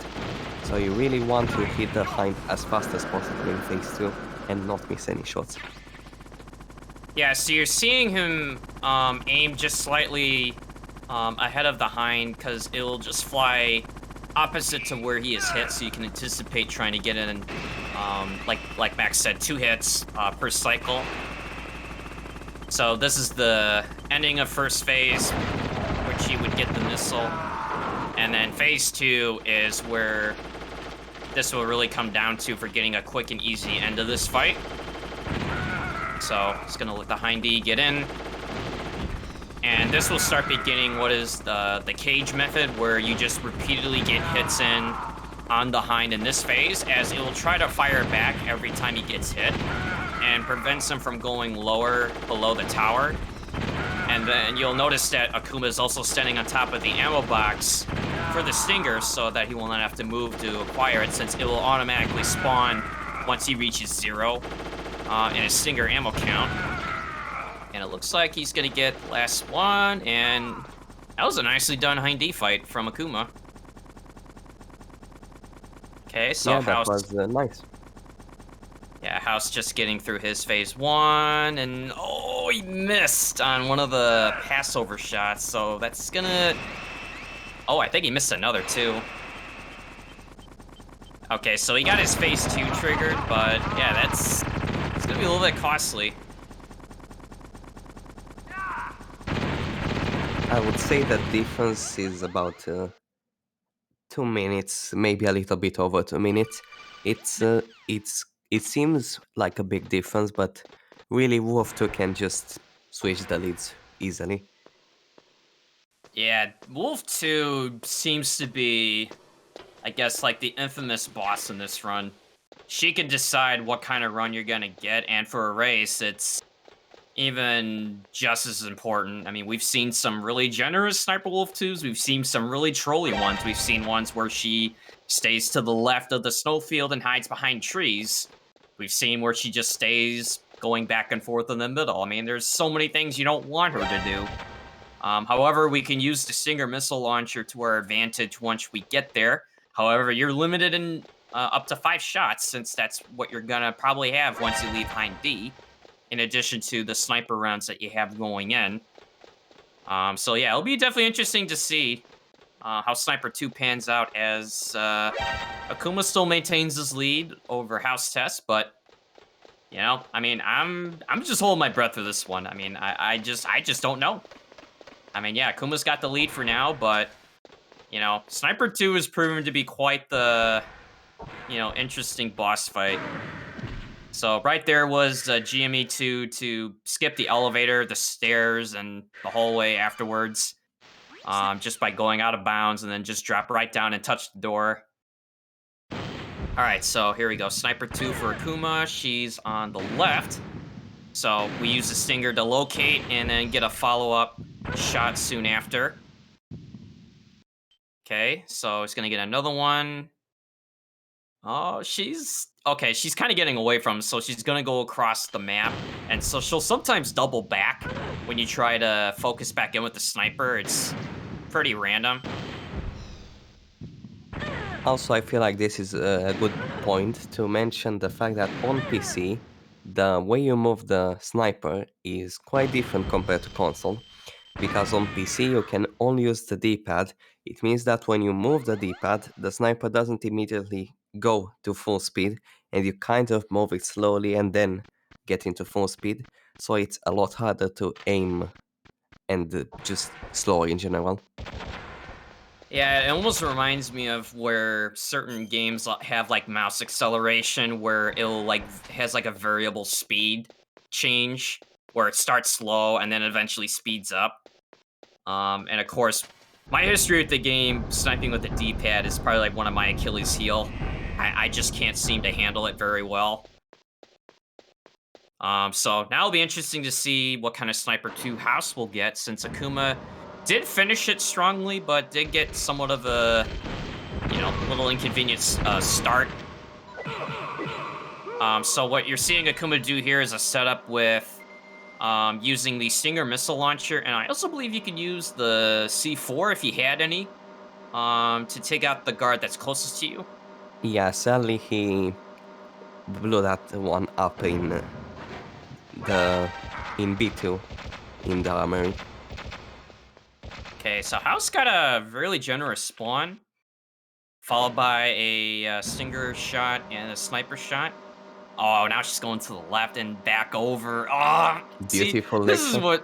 So you really want to hit the hind as fast as possible in phase 2 and not miss any shots. Yeah, so you're seeing him aim just slightly ahead of the hind, because it'll just fly opposite to where he is hit, so you can anticipate trying to get in, like Max said, 2 hits per cycle. So this is the ending of first phase, which he would get the missile. And then phase 2 is where this will really come down to for getting a quick and easy end of this fight. So it's gonna let the hindy get in. And this will start beginning what is the cage method, where you just repeatedly get hits in on the hind in this phase, as it will try to fire back every time he gets hit, and prevents him from going lower below the tower. And then you'll notice that Akuma is also standing on top of the ammo box for the stinger, so that he will not have to move to acquire it, since it will automatically spawn once he reaches 0 in his stinger ammo count. And it looks like he's gonna get the last one, and that was a nicely done hindy fight from Akuma. Okay, so yeah, that Hau5test was nice. Yeah, Hau5test just getting through his phase 1, and oh, he missed on one of the passover shots, so that's gonna... Oh, I think he missed another too. Okay, so he got his phase 2 triggered, but yeah, it's gonna be a little bit costly. I would say that difference is about 2 minutes, maybe a little bit over 2 minutes. It seems like a big difference, but really Wolf2 can just switch the leads easily. Yeah, Wolf 2 seems to be, I guess, like the infamous boss in this run. She can decide what kind of run you're gonna get, and for a race, it's even just as important. I mean, we've seen some really generous Sniper Wolf 2s, we've seen some really trolly ones, we've seen ones where she stays to the left of the snowfield and hides behind trees. We've seen where she just stays going back and forth in the middle. I mean, there's so many things you don't want her to do. However, we can use the Stinger missile launcher to our advantage once we get there. However, you're limited in up to 5 shots, since that's what you're gonna probably have once you leave hind D, in addition to the sniper rounds that you have going in. So yeah, it'll be definitely interesting to see how Sniper 2 pans out, as Akuma still maintains his lead over Hau5test, but you know, I mean, I'm just holding my breath for this one. I mean, I just don't know. I mean, yeah, Akuma's got the lead for now, but you know, Sniper 2 has proven to be quite the, you know, interesting boss fight. So right there was GME2 to skip the elevator, the stairs, and the hallway afterwards, just by going out of bounds and then just drop right down and touch the door. All right, so here we go. Sniper 2 for Akuma. She's on the left. So we use the stinger to locate and then get a follow-up shot soon after. Okay, so it's gonna get another one. Oh, she's kind of getting away from him, so she's gonna go across the map, and so she'll sometimes double back when you try to focus back in with the sniper. It's pretty random. Also, I feel like this is a good point to mention the fact that on PC, the way you move the sniper is quite different compared to console. Because on PC you can only use the D-pad. It means that when you move the D-pad, the sniper doesn't immediately go to full speed, and you kind of move it slowly and then get into full speed. So it's a lot harder to aim and just slower in general. Yeah, it almost reminds me of where certain games have like mouse acceleration, where it'll like has like a variable speed change, where it starts slow and then eventually speeds up. And of course, my history with the game, sniping with the D-pad, is probably like one of my Achilles heel. I just can't seem to handle it very well. So now it'll be interesting to see what kind of Sniper 2 House will get, since Akuma did finish it strongly, but did get somewhat of a, little inconvenient start. So what you're seeing Akuma do here is a setup with using the Stinger missile launcher, and I also believe you can use the C4 if he had any, to take out the guard that's closest to you. Yeah, sadly he blew that one up in B2 in the armory. Okay, so House got a really generous spawn, followed by a Stinger shot and a sniper shot. Oh, now she's going to the left and back over. Oh, see, Beautiful this is Lexus. what,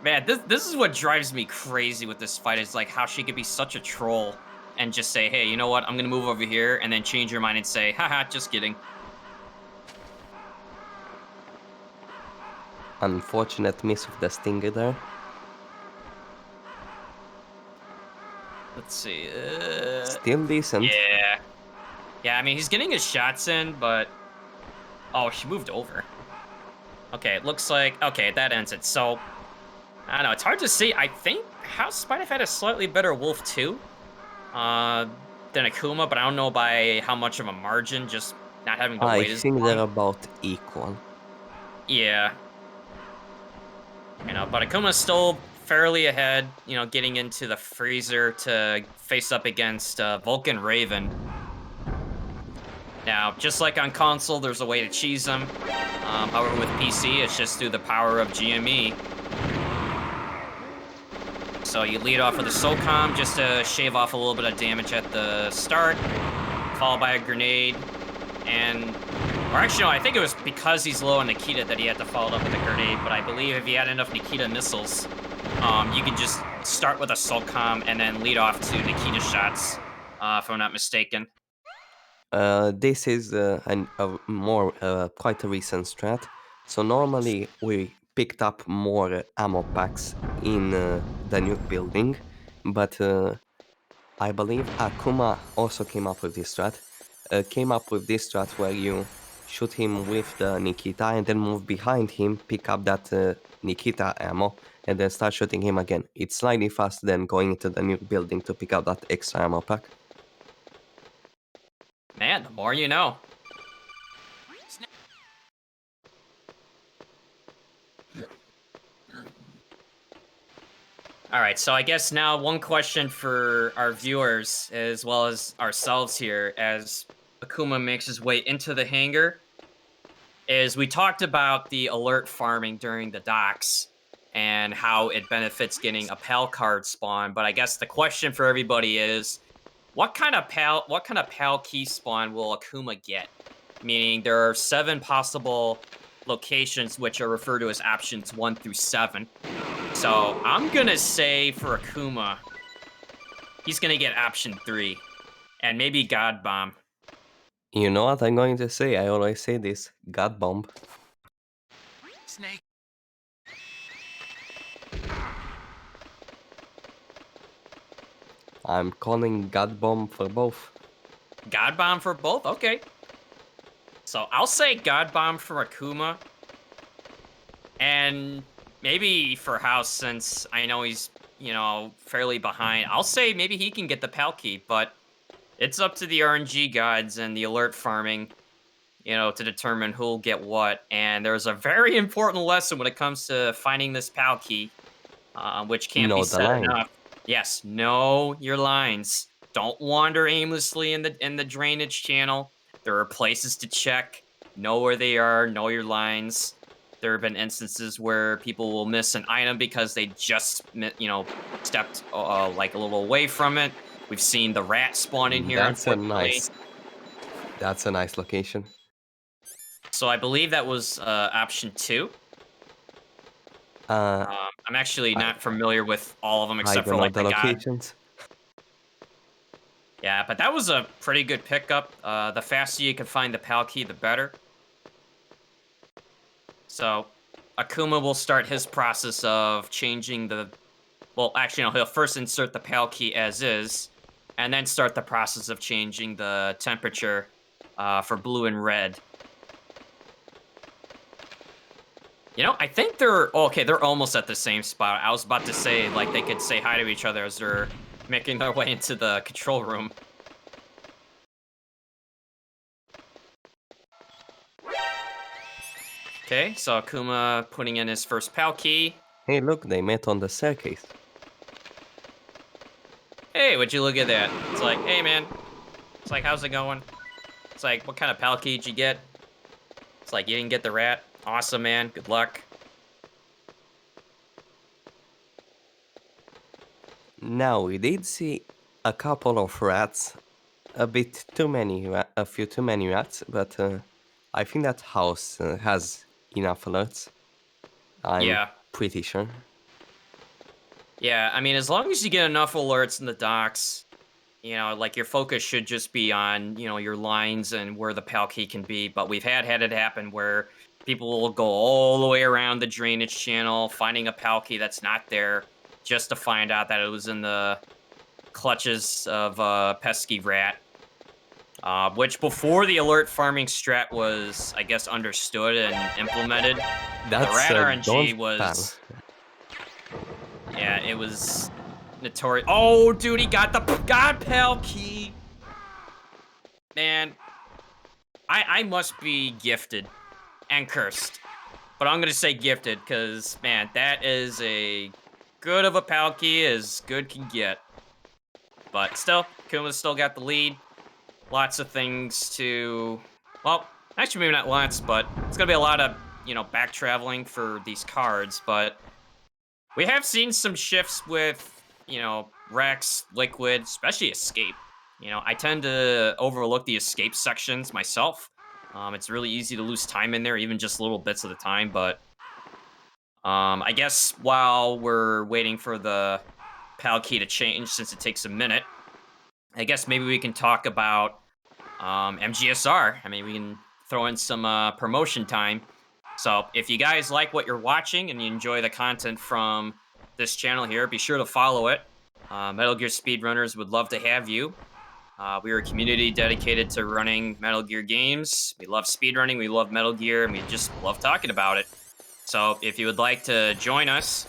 man, this is what drives me crazy with this fight, is like how she could be such a troll and just say, hey, you know what, I'm gonna move over here, and then change your mind and say, haha, just kidding. Unfortunate miss of the Stinger there. Let's see. Still decent. Yeah. Yeah, I mean, he's getting his shots in, but... Oh, she moved over. Okay, it looks like... Okay, that ends it. So, I don't know. It's hard to see. I think House might have had a slightly better Wolf, too, than Akuma, but I don't know by how much of a margin, just not having to I wait as think they're long. about equal. Yeah. But Akuma's still fairly ahead, getting into the freezer to face up against Vulcan Raven. Now, just like on console, there's a way to cheese them. However, with PC, it's just through the power of GME. So you lead off with a SOCOM just to shave off a little bit of damage at the start, followed by a grenade, or actually, no, I think it was because he's low on Nikita that he had to follow it up with a grenade, but I believe if he had enough Nikita missiles, you can just start with a SOCOM and then lead off to Nikita shots, if I'm not mistaken. This is quite a recent strat. So normally we picked up more ammo packs in the new building, but I believe Akuma also came up with this strat. Where you shoot him with the Nikita and then move behind him, pick up that Nikita ammo, and then start shooting him again. It's slightly faster than going into the new building to pick up that extra ammo pack. Man, the more you know. All right, so I guess now one question for our viewers as well as ourselves here as Akuma makes his way into the hangar is we talked about the alert farming during the docks and how it benefits getting a PAL card spawn, but I guess the question for everybody is what kind of PAL key spawn will Akuma get? Meaning there are 7 possible locations which are referred to as options 1 through 7. So I'm gonna say for Akuma, he's gonna get option 3, and maybe God Bomb. You know what I'm going to say? I always say this. God bomb. Snake. I'm calling God bomb for both. God Bomb for both? Okay. So I'll say God Bomb for Akuma, and maybe for House, since I know he's, fairly behind. I'll say maybe he can get the PAL key, but it's up to the RNG gods and the alert farming, to determine who'll get what. And there's a very important lesson when it comes to finding this PAL key, which can't be Know the said line. enough. Yes, know your lines. Don't wander aimlessly in the drainage channel. There are places to check. Know where they are. Know your lines. There have been instances where people will miss an item because they just, stepped like a little away from it. We've seen the rat spawn in here, unfortunately. That's a nice location. So I believe that was option 2. Uh, I'm actually not familiar with all of them I except for don't know like the the god. locations. Yeah, but that was a pretty good pickup. The faster you can find the PAL key, the better. So Akuma will start his process of changing the... Well, actually, no, he'll first insert the PAL key as is, and then start the process of changing the temperature for blue and red. You know, I think they're okay. They're almost at the same spot. I was about to say like they could say hi to each other as they're making their way into the control room. Okay, so Akuma putting in his first PAL key. Hey, look, they met on the staircase. Hey, would you look at that? It's like, hey man. It's like, how's it going? It's like, what kind of PAL key did you get? It's like, you didn't get the rat. Awesome, man. Good luck. Now, we did see a couple of rats, a bit too many, a few too many rats, but I think that house has enough alerts. I'm Yeah. pretty sure. Yeah, I mean, as long as you get enough alerts in the docks, you know, like your focus should just be on, you know, your lines and where the PAL key can be. But we've had it happen where people will go all the way around the drainage channel, finding a PAL key that's not there, just to find out that it was in the clutches of a pesky rat. Which before the alert farming strat was, I guess, understood and implemented, the That's rat RNG don't was, yeah, it was notorious. Oh, dude, he got the God PAL key. Man, I must be gifted and cursed, but I'm gonna say gifted because man, that is a good of a PAL key as good can get. But still, Kuma's still got the lead. Lots of things to, well, actually maybe not lots, but it's gonna be a lot of, you know, back traveling for these cards. But we have seen some shifts with, you know, Rex, Liquid, especially Escape. You know, I tend to overlook the Escape sections myself. It's really easy to lose time in there, even just little bits of the time. But I guess while we're waiting for the PAL key to change, since it takes a minute, I guess maybe we can talk about MGSR. I mean, we can throw in some promotion time. So if you guys like what you're watching and you enjoy the content from this channel here, be sure to follow it. Metal Gear Speedrunners would love to have you. We are a community dedicated to running Metal Gear games. We love speedrunning, we love Metal Gear, and we just love talking about it. So if you would like to join us,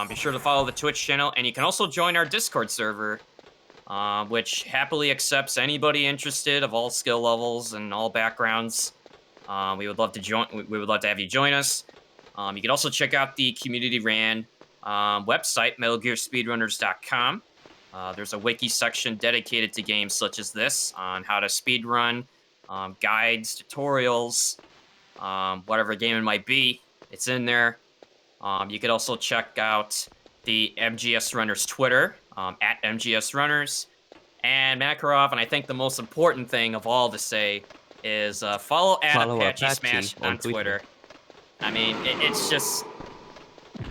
be sure to follow the Twitch channel, and you can also join our Discord server, which happily accepts anybody interested of all skill levels and all backgrounds. We would love to join. We would love to have you join us. You can also check out the community ran website, MetalGearSpeedrunners.com. There's a wiki section dedicated to games such as this on how to speedrun, guides, tutorials, whatever game it might be. It's in there. You could also check out the MGS Runners Twitter, at MGS Runners. And Makarov, and I think the most important thing of all to say is follow Apache Smash on Twitter. I mean, it's just,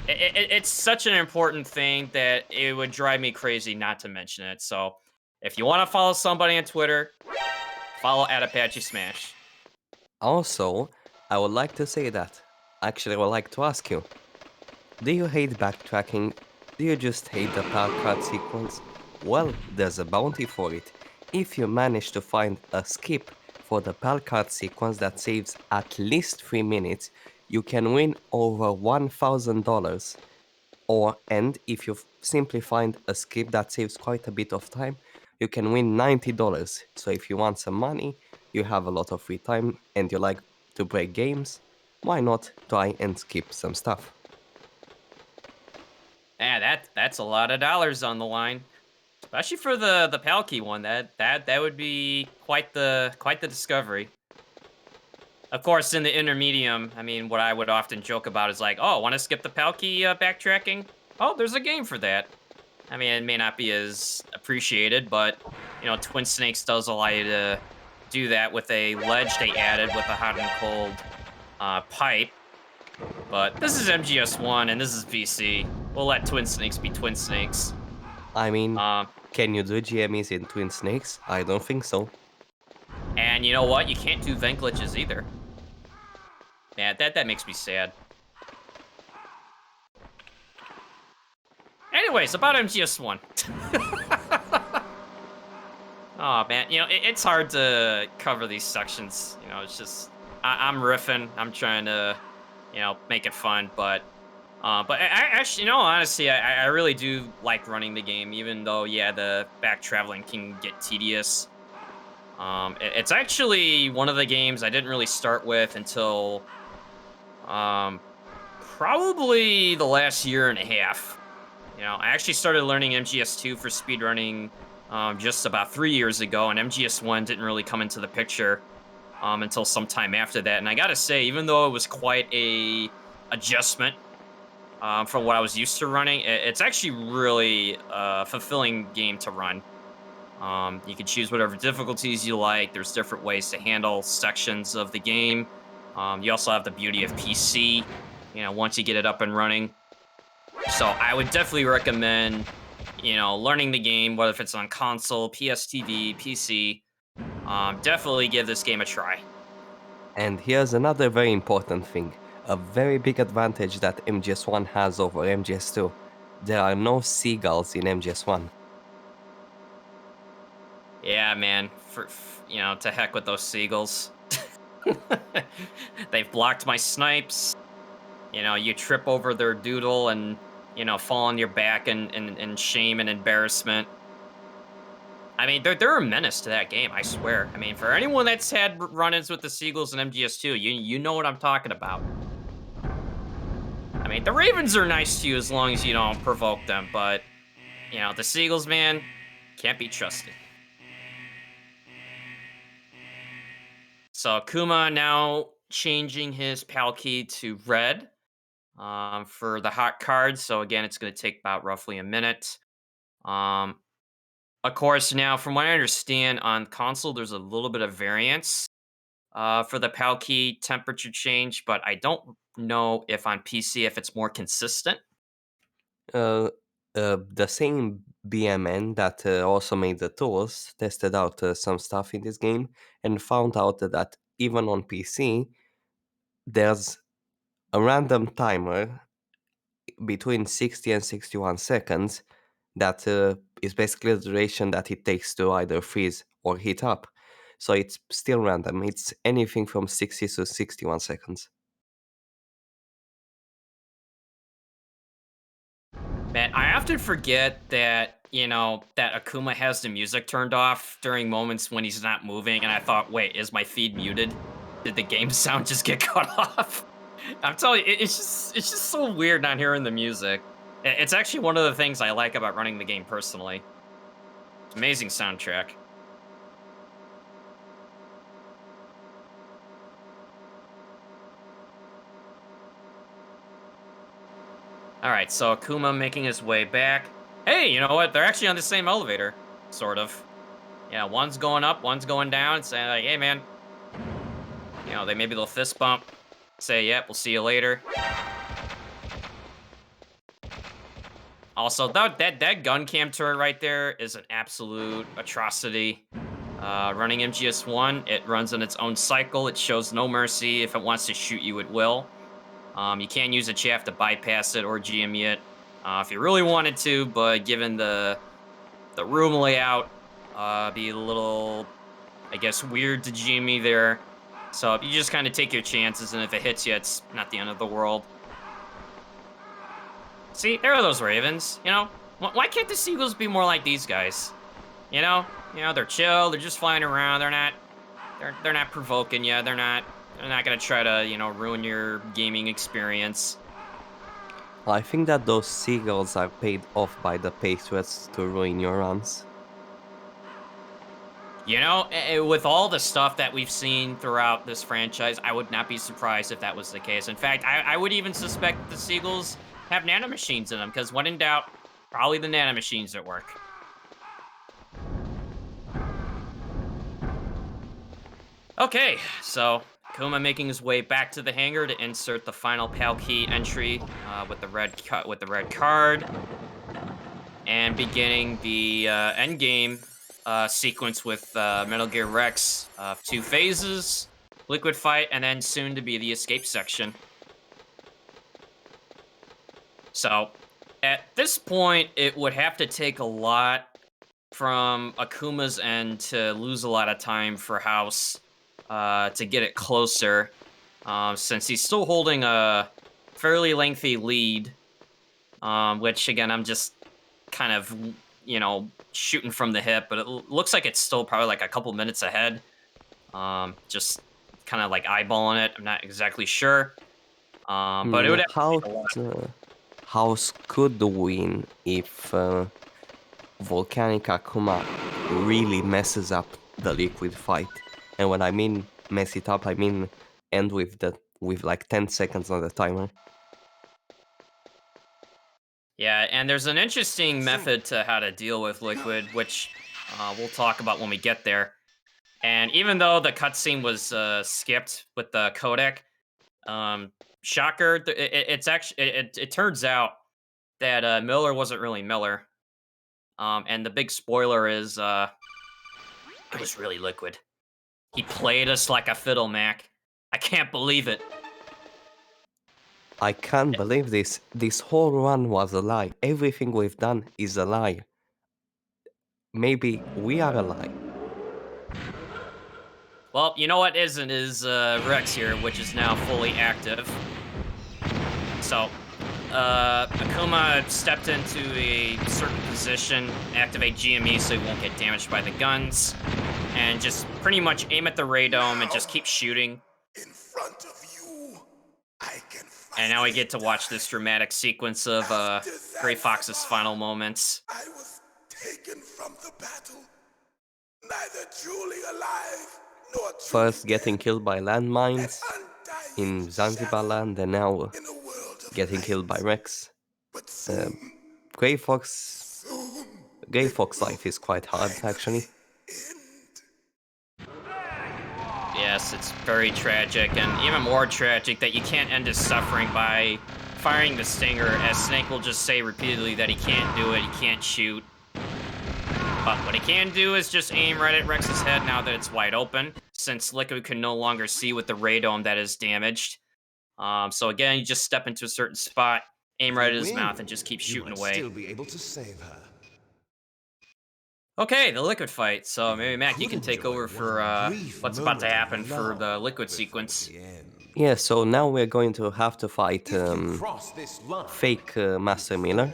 it's such an important thing that it would drive me crazy not to mention it. So if you want to follow somebody on Twitter, follow Apache Smash. Also, I would like to say that. Actually, I would like to ask you. Do you hate backtracking? Do you just hate the PAL card sequence? Well, there's a bounty for it. If you manage to find a skip for the PAL card sequence that saves at least 3 minutes, you can win over $1,000. And if you simply find a skip that saves quite a bit of time, you can win $90. So if you want some money, you have a lot of free time, and you like to break games, why not try and skip some stuff? Yeah, that's a lot of dollars on the line, especially for the PAL key one. That would be quite the discovery. Of course, in the intermedium, I mean, what I would often joke about is like, oh, want to skip the PAL key backtracking? Oh, there's a game for that. I mean, it may not be as appreciated, but, you know, Twin Snakes does allow you to do that with a ledge they added with a hot and cold pipe. But this is MGS1 and this is VC. We'll let Twin Snakes be Twin Snakes. I mean, can you do GMEs in Twin Snakes? I don't think so. And you know what? You can't do vent glitches either. Yeah, that makes me sad. Anyways, about MGS1. Oh, man. You know, it's hard to cover these sections. You know, it's just, I'm riffing. I'm trying to you know, make it fun. But actually, no, honestly, I really do like running the game, even though, yeah, the back traveling can get tedious. It's actually one of the games I didn't really start with until um, probably the last year and a half. You know, I actually started learning MGS2 for speedrunning just about 3 years ago, and MGS1 didn't really come into the picture until sometime after that. And I gotta say, even though it was quite a adjustment from what I was used to running, it's actually really fulfilling game to run. You can choose whatever difficulties you like. There's different ways to handle sections of the game. You also have the beauty of PC, you know, once you get it up and running. So I would definitely recommend, you know, learning the game, whether if it's on console, PSTV, PC. Definitely give this game a try. And here's another very important thing, a very big advantage that MGS1 has over MGS2. There are no seagulls in MGS1. Yeah, man. You know, to heck with those seagulls. They've blocked my snipes. You know, you trip over their doodle and, you know, fall on your back in shame and embarrassment. I mean, they're a menace to that game, I swear. I mean, for anyone that's had run-ins with the Seagulls in MGS2, you know what I'm talking about. I mean, the Ravens are nice to you as long as you don't provoke them, but, you know, the Seagulls, man, can't be trusted. So Akuma now changing his PAL key to red for the hot card. So again, it's going to take about roughly a minute. Um, of course, now from what I understand on console, there's a little bit of variance for the PAL key temperature change, but I don't know if on PC if it's more consistent. Uh, the same BMN that also made the tools tested out some stuff in this game and found out that even on PC, there's a random timer between 60 and 61 seconds that is basically the duration that it takes to either freeze or heat up. So it's still random. It's anything from 60 to 61 seconds. Man, I often forget that, you know, that Akuma has the music turned off during moments when he's not moving, and I thought, wait, is my feed muted? Did the game sound just get cut off? I'm telling you, it's just so weird not hearing the music. It's actually one of the things I like about running the game personally. It's amazing soundtrack. All right, so Akuma making his way back. Hey, you know what? They're actually on the same elevator, sort of. Yeah, one's going up, one's going down, saying like, "Hey, man." You know, maybe they'll fist bump, say, "Yep, we'll see you later." Also, that gun cam turret right there is an absolute atrocity. Running MGS1, it runs on its own cycle. It shows no mercy. If it wants to shoot you, it will. You can't use it. You have to bypass it or GM it if you really wanted to. But given the room layout, be a little, I guess, weird to GM there. So you just kind of take your chances, and if it hits you, it's not the end of the world. See, there are those Ravens. You know, why can't the Seagulls be more like these guys? You know, they're chill. They're just flying around. They're not provoking you. They're not gonna try to, you know, ruin your gaming experience. I think that those seagulls are paid off by the Patriots to ruin your runs. You know, with all the stuff that we've seen throughout this franchise, I would not be surprised if that was the case. In fact, I would even suspect that the Seagulls have nanomachines in them, because when in doubt, probably the nanomachines at work. Okay, so Kuma making his way back to the hangar to insert the final PAL key entry with the red card, and beginning the end game sequence with Metal Gear Rex of 2 phases, liquid fight, and then soon to be the escape section. So at this point, it would have to take a lot from Akuma's end to lose a lot of time for House to get it closer. since he's still holding a fairly lengthy lead, which again, I'm just kind of, you know, shooting from the hip, but it looks like it's still probably like a couple minutes ahead. Just kind of like eyeballing it. I'm not exactly sure. But it would How take a lot. House could win if Volcanic Akuma really messes up the liquid fight. And when I mean mess it up, I mean end with like 10 seconds on the timer. Yeah, and there's an interesting method to how to deal with liquid, which we'll talk about when we get there. And even though the cutscene was skipped with the codec, shocker, it's actually it turns out that Miller wasn't really Miller. And the big spoiler is it was really liquid. He played us like a fiddle, Mac. I can't believe it. I can't believe this. This whole run was a lie. Everything we've done is a lie. Maybe we are a lie. Well, you know what isn't is Rex here, which is now fully active. So, Akuma stepped into a certain position, activate GME so he won't get damaged by the guns, and just pretty much aim at the radome and just keep shooting. In front of you, I can fight. And now we get to watch this dramatic sequence of Gray Fox's final moments. I was taken from the battle, neither truly alive nor truly First getting dead, killed by landmines undying in Zanzibar shadow land, and now in a world of getting light. killed by Rex. But soon, Grey Fox life is quite hard, actually. Yes, it's very tragic, and even more tragic that you can't end his suffering by firing the stinger, as Snake will just say repeatedly that he can't do it, he can't shoot. But what he can do is just aim right at Rex's head now that it's wide open, since Liquid can no longer see with the radome that is damaged. So again, you just step into a certain spot, aim right at his mouth, and just keep shooting away. Still be able to save her. Okay, the Liquid fight. So maybe Mac, you can take over for what's about to happen for the Liquid sequence. Yeah, so now we're going to have to fight Cross this line. fake Master Miller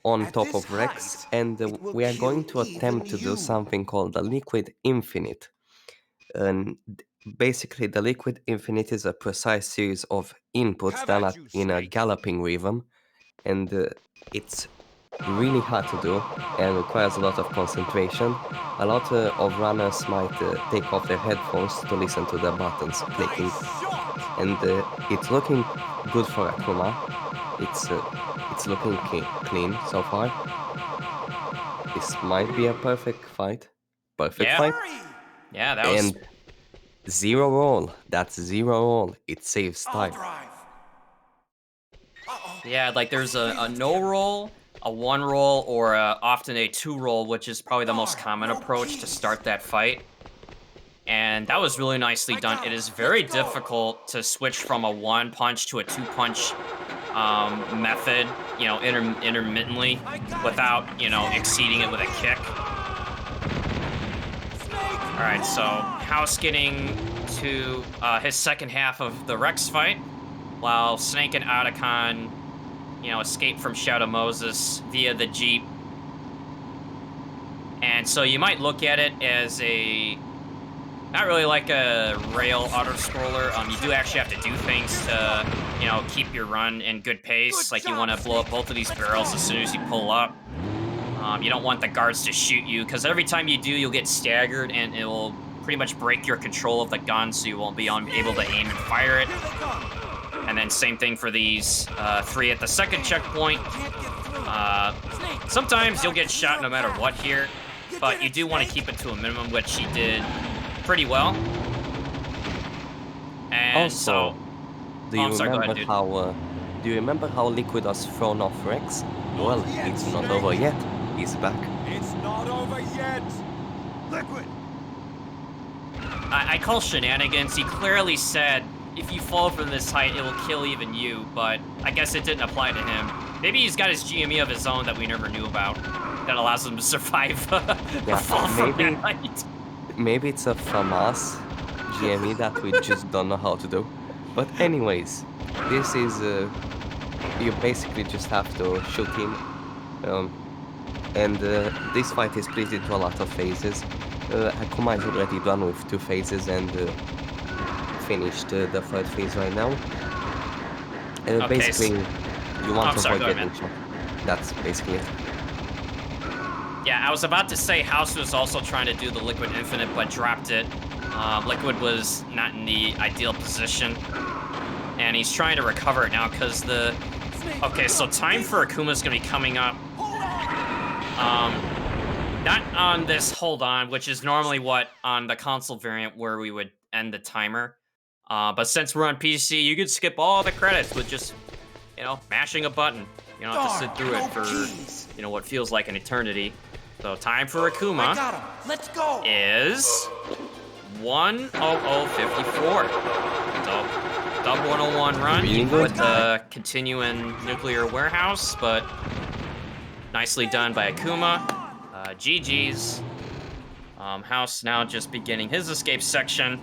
on At top this of Rex, height, and it will we are going to kill attempt to even do you. something called the Liquid Infinite. And basically, the Liquid Infinite is a precise series of inputs done in a galloping rhythm, and it's really hard to do and requires a lot of concentration. A lot of runners might take off their headphones to listen to the buttons clicking, and it's looking good for Akuma. It's looking clean so far. This might be a perfect fight. Perfect Yeah. fight. Yeah, that was... And zero roll. That's zero roll. It saves time. Yeah, like there's a no roll, a one roll, or often a two roll, which is probably the most common approach to start that fight. And that was really nicely done. It is very difficult to switch from a one punch to a two punch method, you know, intermittently without, you know, exceeding it with a kick. All right, so House getting to his second half of the Rex fight, while Snake and Otacon, you know, escape from Shadow Moses via the Jeep. And so you might look at it as not really like a rail auto-scroller. You do actually have to do things to, you know, keep your run in good pace. Like you want to blow up both of these barrels as soon as you pull up. You don't want the guards to shoot you, because every time you do, you'll get staggered, and it will pretty much break your control of the gun, so you won't be able to aim and fire it. And then same thing for these three at the second checkpoint. Sometimes you'll get shot no matter what here, but you do want to keep it to a minimum, which he did pretty well. And Also, so... Do you sorry, go remember ahead, dude. how? Do you remember how Liquid was thrown off Rex? Well, it's not over yet. He's back. It's not over yet. Liquid. I call shenanigans. He clearly said, if you fall from this height, it will kill even you, but I guess it didn't apply to him. Maybe he's got his GME of his own that we never knew about, that allows him to survive a fall from that height. Maybe it's a FAMAS GME that we just don't know how to do. But anyways, this is you basically just have to shoot him, and this fight is split into a lot of phases. Akuma is already done with 2 phases and finished the 3rd phase right now. Okay, Basically, you want to sorry, avoid go ahead, getting shot. That's basically it. Yeah, I was about to say House was also trying to do the Liquid Infinite, but dropped it. Liquid was not in the ideal position, and he's trying to recover it now because the... Okay, so time for Akuma's going to be coming up. Not on this hold on, which is normally what on the console variant where we would end the timer. But since we're on PC, you could skip all the credits with just, you know, mashing a button. You don't have to sit through it for, you know, what feels like an eternity. So time for Akuma Let's go. is 1:00:54. So dub 101 run Really good. with the continuing nuclear warehouse, but nicely done by Akuma. GG's. House now just beginning his escape section,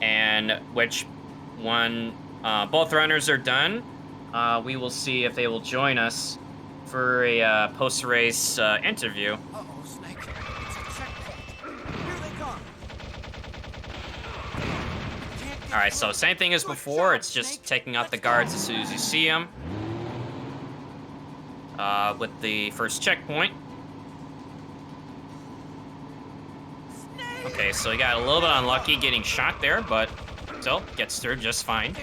and which when both runners are done, we will see if they will join us for a post-race interview. Uh-oh, Snake. It's a checkpoint. Here they come. All right, so same thing as before. It's just taking out the guards as soon as you see them. With the first checkpoint. Okay, so he got a little bit unlucky getting shot there, but still gets through just fine.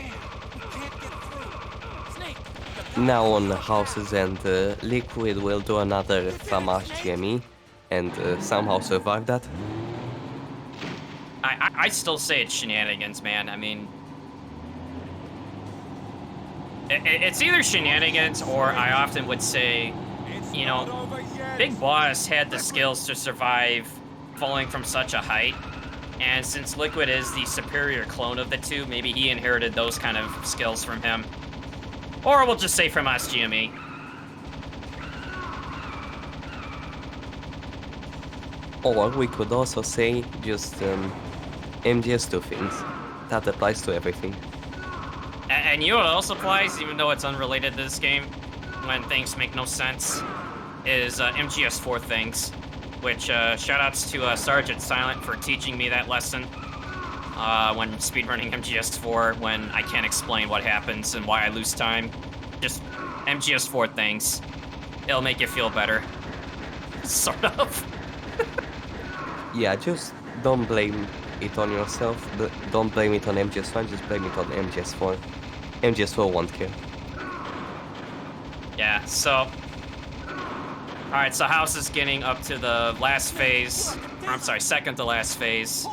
Now on Houses and Liquid will do another Samash GME and somehow survive that. I still say it's shenanigans, man. I mean, it's either shenanigans or I often would say, you know, Big Boss had the skills to survive falling from such a height. And since Liquid is the superior clone of the two, maybe he inherited those kind of skills from him. Or we'll just say from us, GME. Or we could also say just MGS2 things. That applies to everything. And you know what else applies, even though it's unrelated to this game, when things make no sense, is MGS4 things. Which, shoutouts to Sergeant Silent for teaching me that lesson when speedrunning MGS4, when I can't explain what happens and why I lose time. Just MGS4 things. It'll make you feel better. Sort of. Yeah, just don't blame it on yourself. Don't blame it on MGS1, just blame it on MGS4. MGS4 won't care. Yeah, so... Alright, so House is getting up to the last phase. Or, I'm sorry, second to last phase.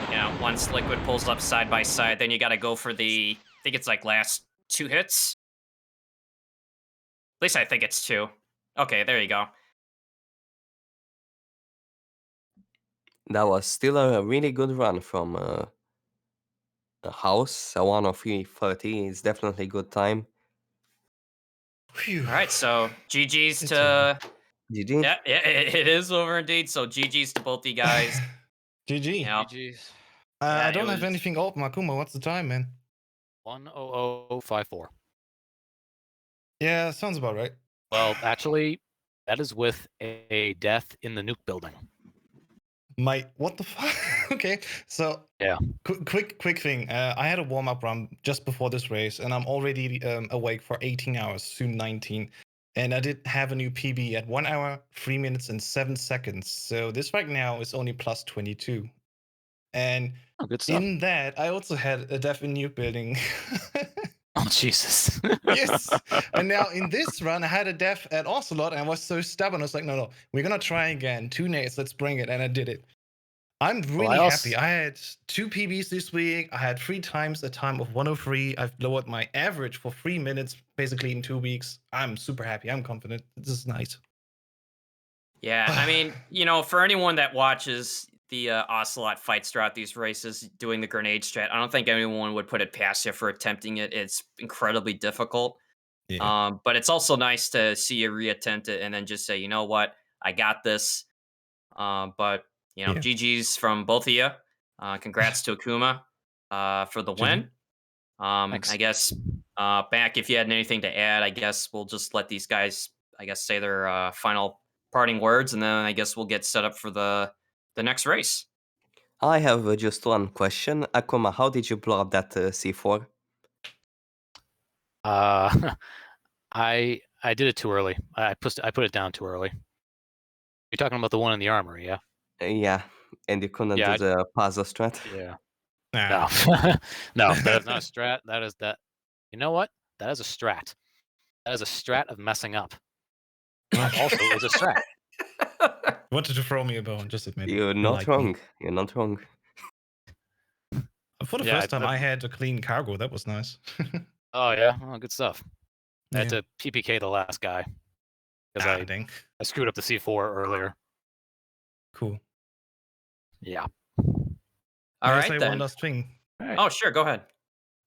You know, once Liquid pulls up side by side, then you gotta go for the... I think it's like last 2 hits? At least I think it's 2. Okay, there you go. That was still a really good run from a House. A 1:03:30 is definitely a good time. Alright, so GG's to... GG. Yeah, it is over indeed. So GG's to both you guys. GG. You know, GG's. Yeah, I don't it have was- anything open. Akuma, what's the time, man? 1:00:54. Yeah, sounds about right. Well, actually, that is with a death in the nuke building. What the fuck? Okay, so Yeah. quick thing. I had a warm up run just before this race, and I'm already awake for 18 hours, soon 19. And I did have a new PB at 1 hour, 3 minutes, and 7 seconds. So this right now is only plus 22. And Oh, good stuff. in that, I also had a death in nuke building. Oh, Jesus. Yes. And now in this run, I had a death at Ocelot, and I was so stubborn. I was like, no, we're gonna try again. 2 nades, let's bring it. And I did it. I'm really happy. I had 2 PBs this week. I had 3 times a time of 1:03. I've lowered my average for 3 minutes, basically in 2 weeks. I'm super happy. I'm confident. This is nice. Yeah, I mean, you know, for anyone that watches the Ocelot fights throughout these races, doing the grenade strat, I don't think anyone would put it past you for attempting it. It's incredibly difficult. Yeah. But it's also nice to see you reattempt it and then just say, you know what, I got this. But you know, Yeah. GG's from both of you. Congrats to Akuma. for the GG. win. Thanks. I guess back if you had anything to add, I guess we'll just let these guys, I guess, say their final parting words, and then I guess we'll get set up for the next race. I have just one question. Akuma, how did you blow up that C4? I did it too early. I put it down too early. You're talking about the one in the armory, yeah? Yeah, and you couldn't Yeah, do the puzzle strat? Yeah. Nah. No. No, that is not a strat. That is that. You know what? That is a strat. That is a strat of messing up. That also is a strat. Wanted to throw me a bone, just admit. You're You not like me. wrong. You're not wrong. For the Yeah, first time, I had a clean cargo. That was nice. Oh yeah, oh, good stuff. I had Yeah. to PPK the last guy because I Dang. screwed up the C4 earlier. Cool. Yeah. All May I right say then. one last thing? Oh, sure, go ahead.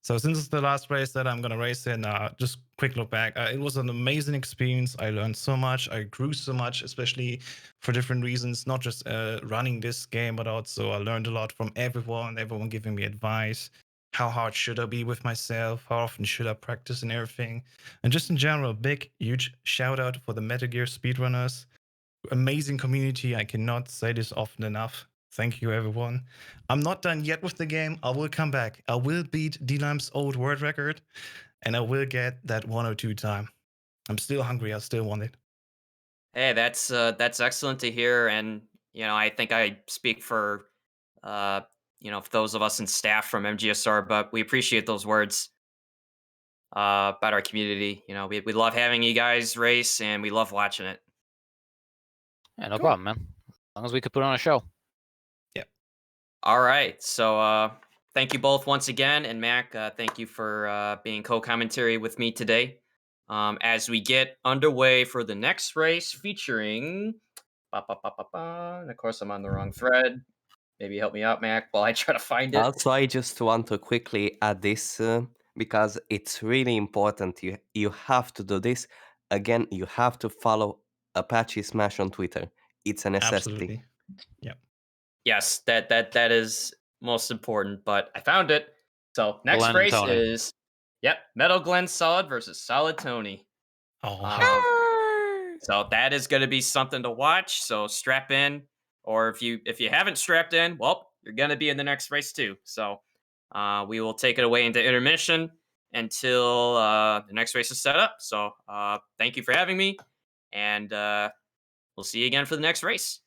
So since it's the last race that I'm gonna race in, just quick look back. It was an amazing experience. I learned so much. I grew so much, especially for different reasons. Not just running this game, but also I learned a lot from everyone. Everyone giving me advice. How hard should I be with myself? How often should I practice and everything? And just in general, big, huge shout out for the Metal Gear Speedrunners. Amazing community. I cannot say this often enough. Thank you, everyone. I'm not done yet with the game. I will come back. I will beat D-Lime's old world record, and I will get that 102 time. I'm still hungry. I still want it. Hey, that's excellent to hear, and I think I speak for for those of us in staff from MGSR, but we appreciate those words about our community. We love having you guys race, and we love watching it. Yeah, no Cool. problem, man. As long as we could put on a show. All right, so thank you both once again, and Mac, thank you for being co-commentary with me today. As we get underway for the next race, featuring, and of course I'm on the wrong thread. Maybe help me out, Mac, while I try to find it. Also, I just want to quickly add this because it's really important. You have to do this. Again, you have to follow Apache Smash on Twitter. It's a necessity. Absolutely. Yeah. Yes, that is most important, but I found it. So next Glenn and race Tony. is Metal Glenn Solid versus Solid Tony. Oh, So that is going to be something to watch. So strap in, or if you haven't strapped in, well, you're going to be in the next race too. So we will take it away into intermission until the next race is set up. So thank you for having me, and we'll see you again for the next race.